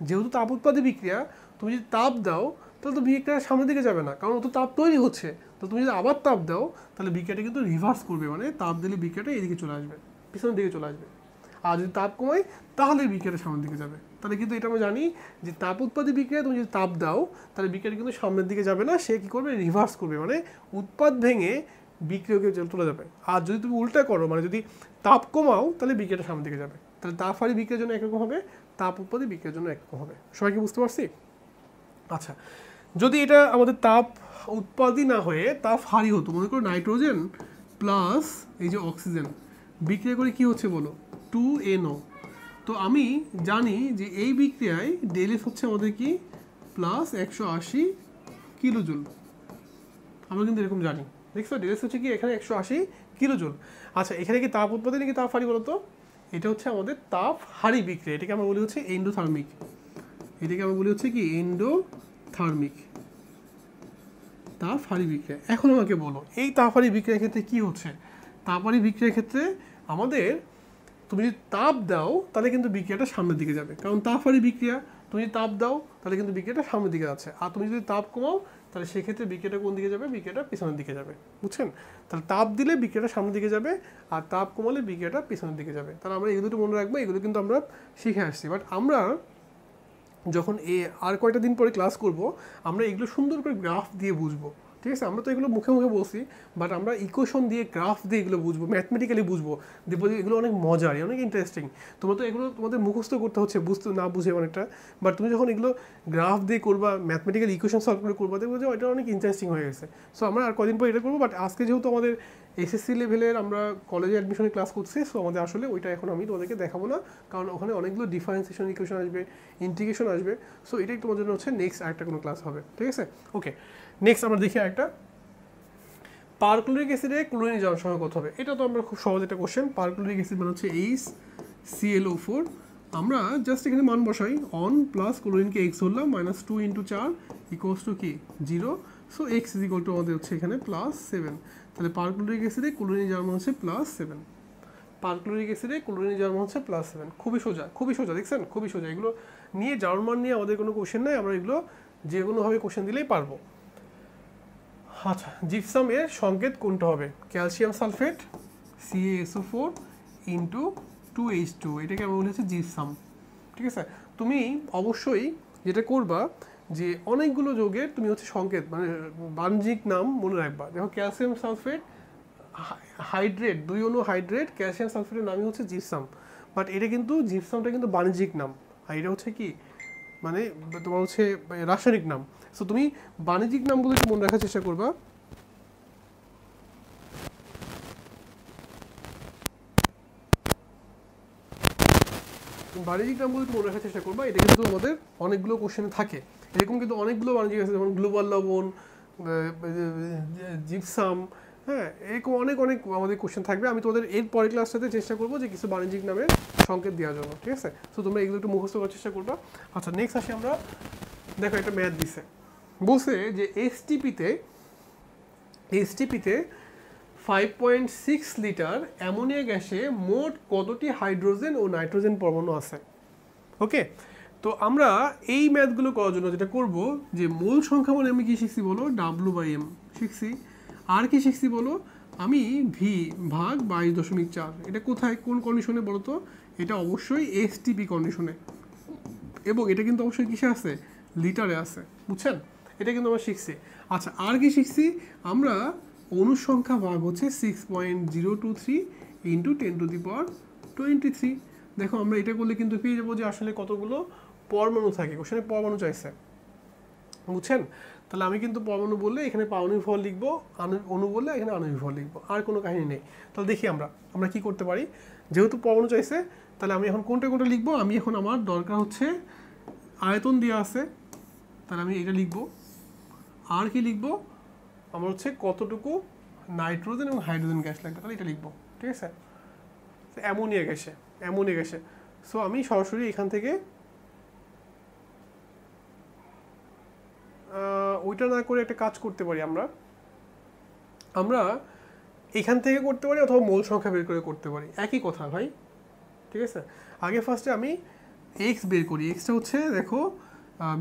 যেহেতু তাপ উৎপাদী বিক্রিয়া, তুমি যদি তাপ দাও তাহলে তো বিক্রিয়াটা সামনের দিকে যাবে না, কারণ ও তো তাপ তৈরি হচ্ছে। তো তুমি যদি আবার তাপ দাও তাহলে বিক্রিয়াটা কিন্তু রিভার্স করবে, মানে তাপ দিলে বিক্রিয়াটা এদিকে চলে আসবে, পিছনের দিকে চলে আসবে। আর যদি তাপ কমাই তাহলে বিক্রিয়াটা সামনের দিকে যাবে। তাহলে কিন্তু এটা আমরা জানি যে তাপ উৎপাদী বিক্রিয়া তুমি যদি তাপ দাও তাহলে বিক্রিয়াটা কিন্তু সামনের দিকে যাবে না, সে কী করবে? রিভার্স করবে, মানে উৎপাদ ভেঙে বিক্রিয়কে চলে যাবে। আর যদি তুমি উল্টা করো, মানে যদি তাপ কমাও তাহলে বিক্রিয়াটা সামনের দিকে যাবে। তাহলে তাপ হারি বিক্রিয়ার জন্য একরকম হবে, তাপ উৎপাদী বিক্রিয়ার জন্য একরকম হবে। সবাই কি বুঝতে পারছি? আচ্ছা, যদি এটা আমাদের তাপ উৎপাদী না হয়ে তাপ হারি হতো, মনে করো নাইট্রোজেন প্লাস এই যে অক্সিজেন বিক্রিয়া করে কি হচ্ছে বলো, 2NO। তো আমি জানি যে এই বিক্রিয়ায় ডেলিস হচ্ছে আমাদের কি প্লাস 180 কিলোজুল, আমরা কিন্তু এরকম জানি। দেখছো ডেলিস হচ্ছে কি এখানে 180 কিলোজুল। আচ্ছা, এখানে কি তাপ উৎপাদী নাকি তাপ হারি বলতো? এটা হচ্ছে আমাদের তাপ হারি বিক্রিয়া, এটাকে আমরা বলি হচ্ছে এন্ডোথার্মিক। এটাকে আমরা বলি হচ্ছে কি এন্ডোথার্মিক তাপ হারি বিক্রিয়া। এখন আমাকে বলো এই তাপ হারি বিক্রিয়ার ক্ষেত্রে কি হচ্ছে? তাপ হারি বিক্রিয়ার ক্ষেত্রে আমাদের তুমি যদি তাপ দাও তাহলে কিন্তু বিক্রিয়াটা সামনের দিকে যাবে, কারণ তাপ হারি বিক্রিয়া। তুমি যদি তাপ দাও তাহলে কিন্তু বিক্রিয়াটা সামনের দিকে যাচ্ছে, আর তুমি যদি তাপ কমাও তাহলে সেক্ষেত্রে বিক্রিয়াটা কোন দিকে যাবে? বিক্রিয়াটা পিছনের দিকে যাবে। বুঝছেন? তাহলে তাপ দিলে বিক্রিয়াটা সামনের দিকে যাবে, আর তাপ কমালে বিক্রিয়াটা পিছনের দিকে যাবে। তাহলে আমরা এগুলো একটু মনে রাখবো, এগুলো কিন্তু আমরা শিখে আসছি। বাট আমরা যখন আর কয়টা দিন পরে ক্লাস করব, আমরা এগুলো সুন্দর করে গ্রাফ দিয়ে বুঝবো। ঠিক আছে? আমরা তো এগুলো মুখে মুখে বলছি, বাট আমরা ইকুয়েশন দিয়ে গ্রাফ দিয়ে এগুলো বুঝবো, ম্যাথমেটিক্যালি বুঝবো, দেখবো যে এগুলো অনেক মজার, অনেক ইন্টারেস্টিং। তোমরা তো এগুলো তোমাদের মুখস্থ করতে হচ্ছে, বুঝতে না বুঝে অনেকটা, বাট তুমি যখন এগুলো গ্রাফ দিয়ে করবা, ম্যাথমেটিক্যাল ইকুয়েশন সলভ করে করবা, দেখবো যে এটা অনেক ইন্টারেস্টিং হয়ে গেছে। সো আমরা আর কদিন পর এটা করবো, বাট আজকে যেহেতু আমাদের এসএসসি লেভেলের আমরা কলেজে অ্যাডমিশনের ক্লাস করছি, সো আমাদের আসলে ওইটা এখন আমি তোমাদেরকে দেখাবো না, কারণ ওখানে অনেকগুলো ডিফারেন্সিয়েশন ইকুয়েশন আসবে, ইন্টিগ্রেশন আসবে। সো এটাই তোমার জন্য হচ্ছে নেক্সট আরেকটা কোনো ক্লাস হবে। ঠিক আছে? ওকে, নেক্সট আমরা দেখি একটা পারক্লোরিক অ্যাসিডে ক্লোরিনের জারণ সংখ্যা কত হবে। এটা তো আমরা খুব সহজ একটা কোশ্চেন। পারক্লোরিক অ্যাসিড মানে হচ্ছে HClO4। আমরা জাস্ট এখানে মান বসাই, অন প্লাস ক্লোরিনকে x ধরলাম, -2 × 4 = কি 0। সো x = আমাদের হচ্ছে এখানে +7। তাহলে পারক্লোরিক অ্যাসিডে ক্লোরিনের জারণ হচ্ছে +7। পারক্লোরিক অ্যাসিডে ক্লোরিনের জারণ হচ্ছে +7। খুবই সোজা, খুবই সোজা, দেখছেন? খুবই সোজা। এগুলো নিয়ে জারণ মান নিয়ে আমাদের কোনো কোশ্চেন নাই, আমরা এগুলো যে কোনোভাবে কোশ্চেন দিলেই পারবো। আচ্ছা, জিপসামের সংকেত কোনটা হবে? ক্যালসিয়াম সালফেট CaSO4 × 2H2, এটাকে আমরা বলি হচ্ছে জিপসাম। ঠিক আছে? তুমি অবশ্যই যেটা করবা যে অনেকগুলো যৌগের তুমি হচ্ছে সংকেত মানে বাণিজ্যিক নাম মনে রাখবা। দেখো ক্যালসিয়াম সালফেট হাইড্রেট, 2 অণু হাইড্রেট ক্যালসিয়াম সালফেটের নামই হচ্ছে জিপসাম, বাট এটা কিন্তু জিপসামটা কিন্তু বাণিজ্যিক নাম, আর এটা হচ্ছে কি মানে তোমার হচ্ছে রাসায়নিক নাম। সো তুমি বাণিজ্যিক নামগুলো একটু মনে রাখার চেষ্টা করবা। বাণিজ্যিক নামগুলো একটু মনে রাখার চেষ্টা করবা, এটা কিন্তু আমাদের অনেকগুলো কোশ্চেনে থাকে। এরকম কিন্তু অনেকগুলো বাণিজ্যিক আছে, যেমন গ্লোবাল লবণ, জিপসাম, হ্যাঁ, এরকম অনেক অনেক আমাদের কোশ্চেন থাকবে। আমি তোমাদের এর পরের ক্লাসটাতে চেষ্টা করবো যে কিছু বাণিজ্যিক নামের সংকেত দেওয়ার জন্য। ঠিক আছে? সো তোমরা এগুলো একটু মুখস্থ করার চেষ্টা করবা। আচ্ছা, নেক্সট আসি আমরা। দেখো একটা ম্যাথ দিছে, বলছে যে এসটিপিতে 5.6 লিটার অ্যামোনিয়া গ্যাসে মোট কতটি হাইড্রোজেন ও নাইট্রোজেন পরমাণু আছে। ওকে, তো আমরা এই ম্যাথগুলো করার জন্য যেটা করব, যে মোল সংখ্যা মানে আমি কি শিখছি বলো, W/m শিখছি। আর কি শিখছি বলো, আমি V ভাগ 22.4। এটা কোথায় কোন কন্ডিশনে বলো তো? এটা অবশ্যই এসটিপি কন্ডিশনে, এবং এটা কিন্তু অবশ্যই কিসে আছে? লিটারে আছে। বুঝছেন? এটা কিন্তু আমরা শিখছি। আচ্ছা, আর কি শিখছি আমরা? অণুর সংখ্যা ভাগ হচ্ছে 6.023 × 10⁻23। দেখো আমরা এটা করলে কিন্তু পেয়ে যাবো যে আসলে কতগুলো পরমাণু থাকে। ওখানে পরমাণু চাইছে, বুঝছেন? তাহলে আমি কিন্তু পরমাণু বললে এখানে পারমাণবিক ভর লিখবো, অণু বললে এখানে আণবিক ভর লিখবো, আর কোনো কাহিনী নেই। তাহলে দেখি আমরা কি করতে পারি। যেহেতু পরমাণু চাইছে, তাহলে আমি এখন কোনটা কোনটা লিখবো? আমি এখন আমার দরকার হচ্ছে আয়তন দেওয়া আছে, তাহলে আমি এটা লিখবো। আর কি লিখবো? আমার হচ্ছে কতটুকু নাইট্রোজেন এবং হাইড্রোজেন গ্যাস লাগবে, তাহলে এটা লিখবো। ঠিক আছে? অ্যামোনিয়া গ্যাসে। সো আমি সরাসরি এখান থেকে ওইটা না করে একটা কাজ করতে পারি, আমরা এখান থেকে করতে পারি, অথবা মোল সংখ্যা বের করে করতে পারি, একই কথা ভাই। ঠিক আছে? আগে ফার্স্টে আমি এক্স বের করি। এক্সটা হচ্ছে দেখো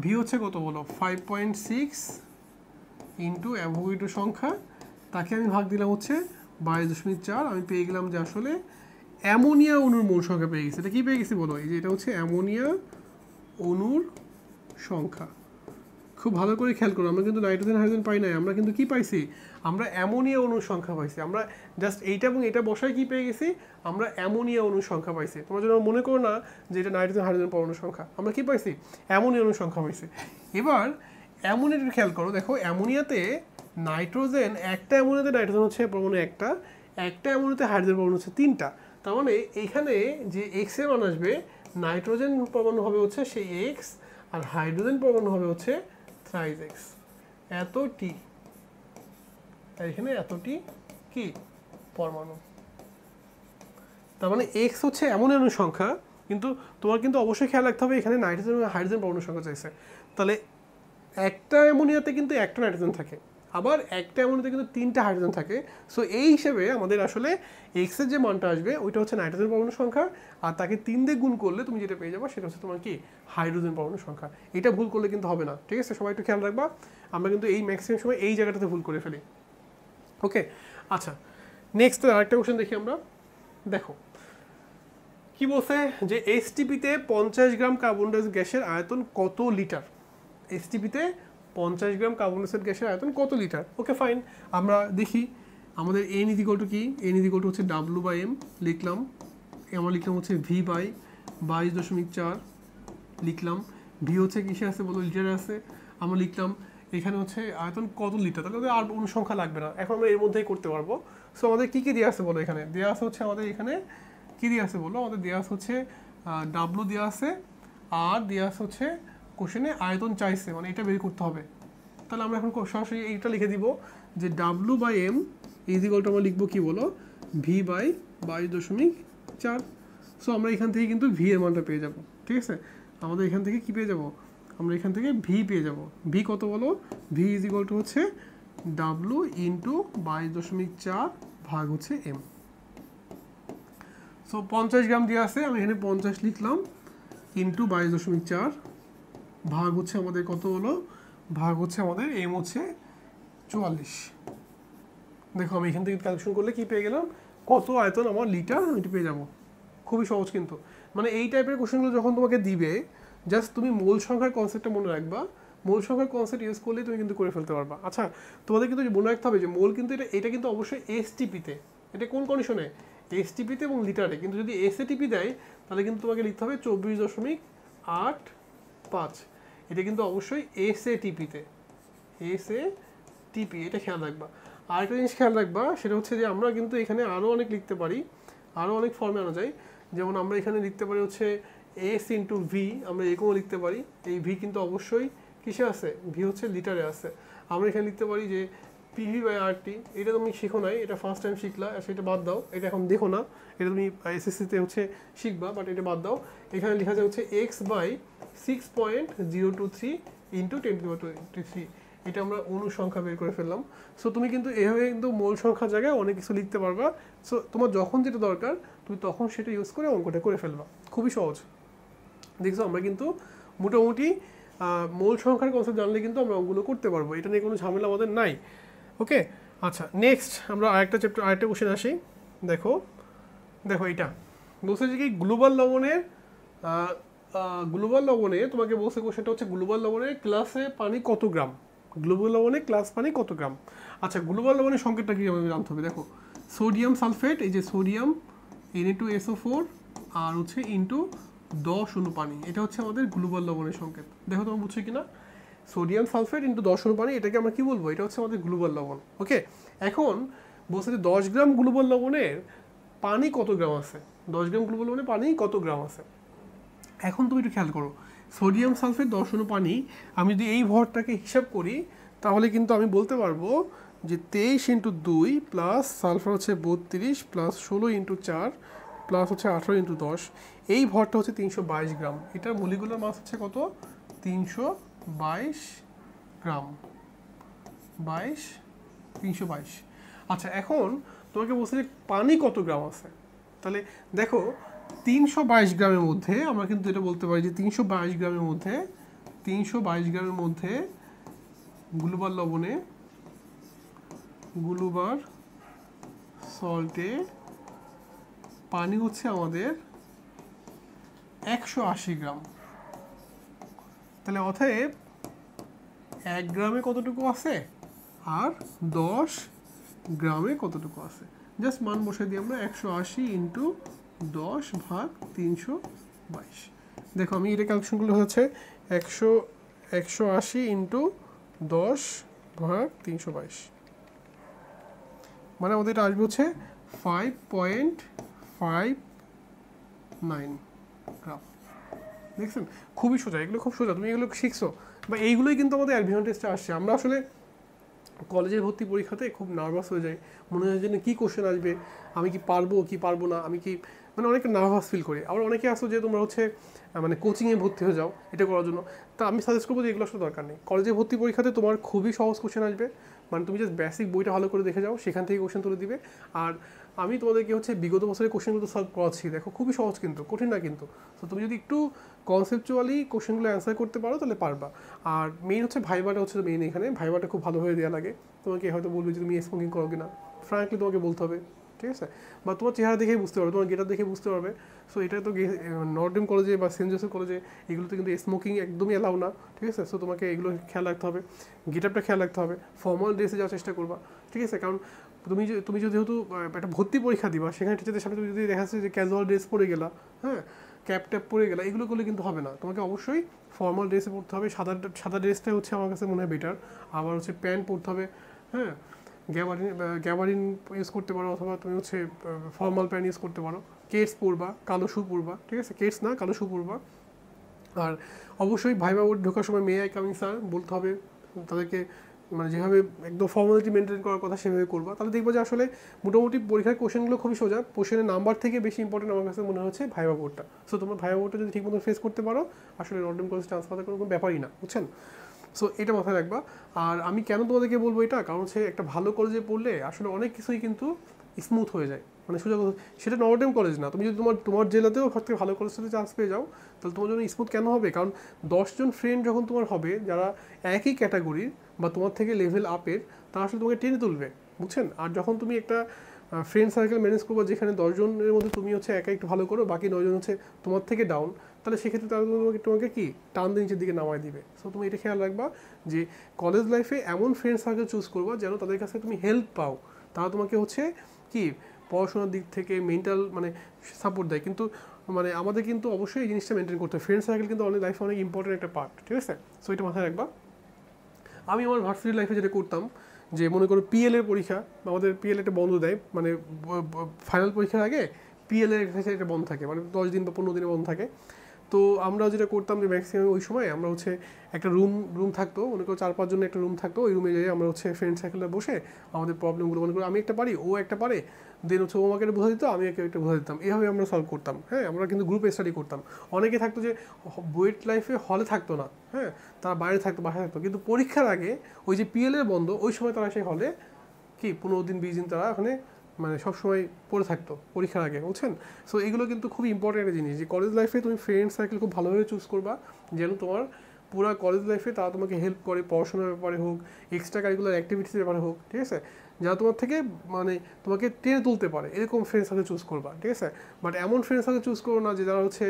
ভি হচ্ছে কত বলো, 5.6 × অ্যাভোগাড্রো সংখ্যা, তাকে আমি ভাগ দিলাম হচ্ছে 22.4। আমি পেয়ে গেলাম যে আসলে অ্যামোনিয়া অণুর মোল সংখ্যা পেয়ে গেছি। এটা কি পেয়ে গেছি বলো? এই যে এটা হচ্ছে অ্যামোনিয়া অণুর সংখ্যা। খুব ভালো করে খেয়াল করো, আমরা কিন্তু নাইট্রোজেন হাইড্রোজেন পাই নাই, আমরা কিন্তু কি পাইছি, আমরা অ্যামোনিয়া অণুর সংখ্যা পাইছি। আমরা জাস্ট এইটা এবং এটা বসায় কি পেয়ে গেছি, আমরা অ্যামোনিয়া অণুর সংখ্যা পাইছি। তোমরা যেন মনে করো না যে এটা নাইট্রোজেন হাইড্রোজেন পরমাণুর সংখ্যা, আমরা কি পাইছি, অ্যামোনিয়া অণুর সংখ্যা পাইছি। এবার অ্যামোনিয়াটা খেয়াল করো, দেখো অ্যামোনিয়াতে নাইট্রোজেন, একটা অ্যামোনিয়াতে নাইট্রোজেন হচ্ছে পরমাণু একটা অ্যামোনিয়াতে হাইড্রোজেন পরমাণু হচ্ছে তিনটা। তার মানে এইখানে যে এক্স এর মান আসবে, নাইট্রোজেন পরমাণু হবে হচ্ছে সেই এক্স, আর হাইড্রোজেন পরমাণু হবে হচ্ছে থ্রাইস এক্স, এতটি, আর এখানে এতটি কি পরমাণু। তার মানে এক্স হচ্ছে এমন অণুর সংখ্যা, কিন্তু তোমার কিন্তু অবশ্যই খেয়াল রাখতে হবে এখানে নাইট্রোজেন এবং হাইড্রোজেন পরমাণুর সংখ্যা চাইছে। তাহলে একটা অ্যামোনিয়াতে কিন্তু একটা নাইট্রোজেন থাকে, আবার একটা অ্যামোনিয়াতে কিন্তু তিনটা হাইড্রোজেন থাকে। সো এই হিসেবে আমাদের আসলে এক্স এর যে মানটা আসবে ওইটা হচ্ছে নাইট্রোজেন পরমাণুর সংখ্যা, আর তাকে 3 দিয়ে গুণ করলে তুমি যেটা পেয়ে যাবে সেটা হচ্ছে তোমার কি, হাইড্রোজেন পরমাণুর সংখ্যা। এটা ভুল করলে কিন্তু হবে না, ঠিক আছে? সবাই একটু খেয়াল রাখবা, আমরা কিন্তু এই ম্যাক্সিমাম সময় এই জায়গাটাতে ভুল করে ফেলি। ওকে, আচ্ছা, নেক্সট আরেকটা কোশ্চেন দেখি আমরা। দেখো কি বলছে যে এসটিপিতে 50 গ্রাম কার্বন ডাই গ্যাসের আয়তন কত লিটার। এসটিপিতে 50 গ্রাম কার্বন ডাই গ্যাসের আয়তন কত লিটার। ওকে ফাইন, আমরা দেখি আমাদের এন ইজিকল টু কি, এন ইজিকল টু হচ্ছে ডাব্লু বাই এম লিখলাম, আমরা লিখলাম হচ্ছে ভি বাই 22.4 লিখলাম, ভি হচ্ছে কিসে আছে বলো, লিটারে আছে। আমরা লিখলাম এখানে হচ্ছে আয়তন কত লিটার, তাহলে আর অনুসংখ্যা লাগবে না, এখন আমরা এর মধ্যেই করতে পারবো। সো আমাদের কী কী দেওয়া আছে বলো, এখানে দেওয়া আছে হচ্ছে আমাদের এখানে কী দেওয়া আছে বলো, আমাদের দেওয়া আছে হচ্ছে ডাব্লু দেওয়া আছে, আর দেওয়া আছে হচ্ছে কোশ্চেনে আয়তন চাইছে, মানে এটা বের করতে হবে। তাহলে আমরা এখন সরাসরি এইটা লিখে দিব যে ডাব্লু বাই এম ইজিকলটা আমরা লিখবো কি বলো, ভি বাই 22.4। সো আমরা এখান থেকে কিন্তু ভি এর মানটা পেয়ে যাব, ঠিক আছে? আমাদের এখান থেকে কি পেয়ে যাব, আমরা এখান থেকে ভি পেয়ে যাব। ভি কত বলো, ভি ইজিকল টু হচ্ছে ডাব্লু ইন্টু 22.4 ভাগ হচ্ছে এম। সো 50 গ্রাম দিয়ে আছে, আমি এখানে 50 লিখলাম, ইন্টু 22.4 ভাগ হচ্ছে আমাদের কত হলো, ভাগ হচ্ছে আমাদের এম হচ্ছে 44। দেখো আমি এখান থেকে ক্যালকুলেশন করলে কি পেয়ে গেলাম, কত আয়তন আমার লিটার, আমি এটা পেয়ে যাবো। খুবই সহজ কিন্তু, মানে এই টাইপের কোশ্চেনগুলো যখন তোমাকে দিবে, জাস্ট তুমি মূল সংখ্যার কনসেপ্টটা মনে রাখবা, মূল সংখ্যার কনসেপ্ট ইউজ করলে তুমি কিন্তু করে ফেলতে পারবা। আচ্ছা, তোমাদের কিন্তু মনে রাখতে হবে যে মূল কিন্তু এটা কিন্তু অবশ্যই এসটিপিতে, এটা কোন কন্ডিশনে, এসটিপিতে এবং লিটারে। কিন্তু যদি এসএটিপি দেয় তাহলে কিন্তু তোমাকে লিখতে হবে 24.85, এটা কিন্তু অবশ্যই এসএটিপিতে, এসএটিপি, এটা খেয়াল রাখবা। আরেকটা জিনিস খেয়াল রাখবা, সেটা হচ্ছে যে আমরা কিন্তু এখানে আরও অনেক লিখতে পারি, আরও অনেক ফর্মে আনা যায়। যেমন আমরা এখানে লিখতে পারি হচ্ছে এস ইন্টু ভি, আমরা এরকমও লিখতে পারি। এই ভি কিন্তু অবশ্যই কিসে আছে, ভি হচ্ছে লিটারে আছে। আমরা এখানে লিখতে পারি যে পিভি বাই আরটি, এটা তুমি শিখো নাই, এটা ফার্স্ট টাইম শিখলা, সেটা বাদ দাও, এটা এখন দেখো না, এটা তুমি এসএসসিতে হচ্ছে শিখবা, বাট এটা বাদ দাও। এখানে লেখা যায় হচ্ছে এক্স বাই 6.023 ইন্টু 10⁻23, এটা আমরা অনুসংখ্যা বের করে ফেললাম। সো তুমি কিন্তু এভাবে কিন্তু মূল সংখ্যার জায়গায় অনেক কিছু লিখতে পারবা। সো তোমার যখন যেটা দরকার তুমি তখন সেটা ইউজ করে অঙ্কটা করে ফেলবা, খুবই সহজ। দেখছো আমরা কিন্তু মোটামুটি মূল সংখ্যার কনসেপ্ট জানলে কিন্তু আমরা অঙ্কগুলো করতে পারবো, এটা নিয়ে কোনো ঝামেলা আমাদের নাই। ওকে, আচ্ছা, নেক্সট আমরা আরেকটা চ্যাপ্টার, আরেকটা কোশ্চেন আসি। দেখো দেখো এটা বলছে যে কি গ্লোবাল লবণে তোমাকে বলছে কোশ্চেনটা হচ্ছে গ্লোবাল লবণে ক্লাসে পানি কত গ্রাম, গ্লোবাল লবণে ক্লাস পানি কত গ্রাম। আচ্ছা, গ্লোবাল লবণের সংকেতটা কি আমাদের জানতে হবে। দেখো সোডিয়াম সালফেট, এই যে সোডিয়াম Na2SO4 আর হচ্ছে ইন্টু 10 অণু পানি, এটা হচ্ছে আমাদের গ্লোবাল লবণের সংকেত। দেখো তোমরা বুঝছো কিনা, সোডিয়াম সালফেট ইন্টু 10 অণু পানি, এটাকে আমরা কি বলবো, এটা হচ্ছে আমাদের গ্লোবাল লবণ। ওকে, এখন বলছে যে 10 গ্রাম গ্লোবাল লবণের পানি কত গ্রাম আছে, 10 গ্রাম গ্লোবাল লবণে পানি কত গ্রাম আছে। এখন তুমি একটু খেয়াল করো, সোডিয়াম সালফেট 10 অণু পানি, আমি যদি এই ভরটাকে হিসাব করি তাহলে কিন্তু আমি বলতে পারবো যে 23 ইন্টু 2 প্লাস সালফার হচ্ছে 32 প্লাস 16 ইন্টু 4 প্লাস হচ্ছে 18 ইন্টু 10, এই ভরটা হচ্ছে 322 গ্রাম। এটার মলিকুলার মাস হচ্ছে কত, 322 গ্রাম, 322। আচ্ছা, এখন তোমাকে বলছে যে পানি কত গ্রাম আছে। তাহলে দেখো 322 গ্রামের মধ্যে আমরা কিন্তু এটা বলতে পারি যে 322 গ্রামের মধ্যে গ্লোবাল লবণে, গ্লোবাল সল্টে পানি হচ্ছে আমাদের 180 গ্রাম। তাহলে অতএব 1 গ্রামে কতটুকু আছে আর 10 গ্রামে কতটুকু আছে। জাস্ট মান বসে দিই আমরা 180 ইন্টু 10/322। দেখো আমি এটা ক্যালকুলেশনগুলো হচ্ছে 180 ইন্টু 10/322, মানে আমাদের এটা আসবে হচ্ছে 5.59 গ্রাম। দেখছেন খুবই সোজা, এগুলো খুব সোজা, তুমি এগুলো শিখছো বা এইগুলোই কিন্তু আমাদের অ্যাডমিশন টেস্টে আসছে। আমরা আসলে কলেজের ভর্তি পরীক্ষাতে খুব নার্ভাস হয়ে যাই, মনে হয় যে কী কোশ্চেন আসবে, আমি কি পারবো কি পারবো না, আমি কি মানে অনেকটা নার্ভাস ফিল করি। আবার অনেকে আসো যে তোমরা হচ্ছে মানে কোচিংয়ে ভর্তি হয়ে যাও এটা করার জন্য, তা আমি সাজেস্ট করবো যে এগুলো আসলে দরকার নেই। কলেজে ভর্তি পরীক্ষাতে তোমার খুবই সহজ কোশ্চেন আসবে, মানে তুমি জাস্ট বেসিক বইটা ভালো করে দেখে যাও, সেখান থেকে কোশ্চেন তুলে দিবে। আর আমি তোমাদেরকে হচ্ছে বিগত বছরের কোশ্চেনগুলো সলভ করাচ্ছি, দেখো খুবই সহজ কিন্তু, কঠিন না কিন্তু। তো তুমি যদি একটু কনসেপচুয়ালি কোশ্চেনগুলো অ্যান্সার করতে পারো তাহলে পারবা। আর মেইন হচ্ছে ভাইবাটা হচ্ছে মেইন, এখানে ভাইবাটা খুব ভালোভাবে দেওয়া লাগে। তোমাকে হয়তো বলবে যে তুমি স্মোকিং করো কিনা, ফ্র্যাঙ্কলি তোমাকে বলতে হবে, ঠিক আছে? বা তোমার চেহারা দেখেই বুঝতে পারবে, তোমার গেটআপ দেখে বুঝতে পারবে। সো এটা তো নর্ডেম কলেজে বা সেন্ট জোসেফ কলেজে এগুলোতে কিন্তু স্মোকিং একদমই অ্যালাউ না, ঠিক আছে? সো তোমাকে এগুলো খেয়াল রাখতে হবে, গেটআপটা খেয়াল রাখতে হবে, ফর্মাল ড্রেসে যাওয়ার চেষ্টা করবা, ঠিক আছে? কারণ তুমি যেহেতু একটা ভর্তি পরীক্ষা দিবা, সেখানে টিচারদের সামনে তুমি যদি দেখা যাচ্ছে যে ক্যাজুয়াল ড্রেস পরে গেলা, হ্যাঁ, ক্যাপ ট্যাপ পরে গেলা, এগুলো করলে কিন্তু হবে না। তোমাকে অবশ্যই ফর্মাল ড্রেসে পড়তে হবে। সাদা ড্রেসটা হচ্ছে আমার কাছে মনে হয় বেটার। আবার হচ্ছে প্যান্ট পরতে হবে, হ্যাঁ, গ্যাবারিন ইউজ করতে পারো, অথবা তুমি হচ্ছে ফর্মাল প্যান্ট ইউজ করতে পারো। কেটস পরবা, কালো শু পরবা, ঠিক আছে? কেটস না, কালো শু পরবা। আর অবশ্যই ভাইবা বোর্ড ঢোকার সময় মে আই কামিং স্যার বলতে হবে তাদেরকে, মানে যেভাবে একদম ফর্মালিটি মেনটেন করার কথা সেভাবে করবা। তাহলে দেখবো যে আসলে মোটামুটি পরীক্ষার কোশ্চেনগুলো খুবই সোজা। কোশ্চেনের নাম্বার থেকে বেশি ইম্পর্টেন্ট আমার কাছে মনে হচ্ছে ভাইবা বোর্ডটা। সো তোমার ভাইবা বোর্ডটা যদি ঠিকমতো ফেস করতে পারো, আসলে নর্ডেম কলেজ ট্রান্সফার করার কোনো ব্যাপারই না, বুঝছেন? সো এটা মাথায় রাখবা। আর আমি কেন তোমাদেরকে বলবো এটা, কারণ হচ্ছে একটা ভালো কলেজে পড়লে আসলে অনেক কিছুই কিন্তু স্মুথ হয়ে যায়, মানে সোজা কথা। সেটা নর্ডেম কলেজ না, তুমি যদি তোমার জেলাতেও সবথেকে ভালো কলেজটাতে চান্স পেয়ে যাও, তাহলে তোমার জন্য স্মুথ কেন হবে? কারণ 10 জন ফ্রেন্ড যখন তোমার হবে যারা একই ক্যাটাগরির বা তোমার থেকে লেভেল আপের, তারা আসলে তোমাকে টেনে তুলবে, বুঝছেন? আর যখন তুমি একটা ফ্রেন্ড সার্কেল ম্যানেজ করবো যেখানে 10 জনের মধ্যে তুমি হচ্ছে একা একটু ভালো করো, বাকি 9 জন হচ্ছে তোমার থেকে ডাউন, তাহলে সেক্ষেত্রে তারা তোমাকে কি টান দিয়ে নিচের দিকে নামায় দিবে। সো তুমি এটা খেয়াল রাখবা যে কলেজ লাইফে এমন ফ্রেন্ড সার্কেল চুজ করবা যেন তাদের কাছে তুমি হেল্প পাও, তারা তোমাকে হচ্ছে কি পড়াশোনার দিক থেকে মেন্টাল মানে সাপোর্ট দেয়। কিন্তু মানে আমাদের কিন্তু অবশ্যই এই জিনিসটা মেনটেন করতে হবে। ফ্রেন্ড সার্কেল কিন্তু অনেক লাইফে অনেক ইম্পর্টেন্ট একটা পার্ট, ঠিক আছে? সো এটা মাথায় রাখবা। আমি আমার ভার্সিটি লাইফে যেটা করতাম, যে মনে করো পিএল এর পরীক্ষা, আমাদের পিএল একটা বন্ধ দেয়, মানে ফাইনাল পরীক্ষার আগে পিএল এর একটা বন্ধ থাকে, মানে 10 দিন বা 15 দিনে বন্ধ থাকে। তো আমরা যেটা করতাম যে ম্যাক্সিমাম ওই সময় আমরা হচ্ছে একটা রুম থাকতো, মনে করো 4-5 জনের একটা রুম থাকতো, ওই রুমে যাই আমরা হচ্ছে ফ্রেন্ড সার্কেলে বসে আমাদের প্রবলেমগুলো, মনে করো আমি একটা পারি, ও একটা পারে, দেন হচ্ছে ও আমাকে একটা বোঝা দিত, আমি একটা বোঝা দিতাম, এভাবে আমরা সলভ করতাম। হ্যাঁ, আমরা কিন্তু গ্রুপে স্টাডি করতাম। অনেকে থাকতো যে বুয়েট লাইফে হলে থাকতো না, হ্যাঁ, তারা বাইরে থাকতো, বাসায় থাকতো, কিন্তু পরীক্ষার আগে ওই যে পিএল এর বন্ধ, ওই সময় তারা সেই হলে কি 15 দিন 20 দিন তারা ওখানে মানে সবসময় পড়ে থাকতো পরীক্ষার আগে, বুঝছেন? সো এগুলো কিন্তু খুব ইম্পর্টেন্ট একটা জিনিস, যে কলেজ লাইফে তুমি ফ্রেন্ড সার্কেল খুব ভালোভাবে চুজ করবা, যেন তোমার পুরো কলেজ লাইফে তারা তোমাকে হেল্প করে, পড়াশোনার ব্যাপারে হোক, এক্সট্রা কারিকুলার অ্যাক্টিভিটিসের ব্যাপারে হোক, ঠিক আছে? যারা তোমার থেকে মানে তোমাকে টেনে তুলতে পারে, এরকম ফ্রেন্ড সার্কেল চুজ করবা, ঠিক আছে? বাট এমন ফ্রেন্ড সার্কেল চুজ করো না যে যারা হচ্ছে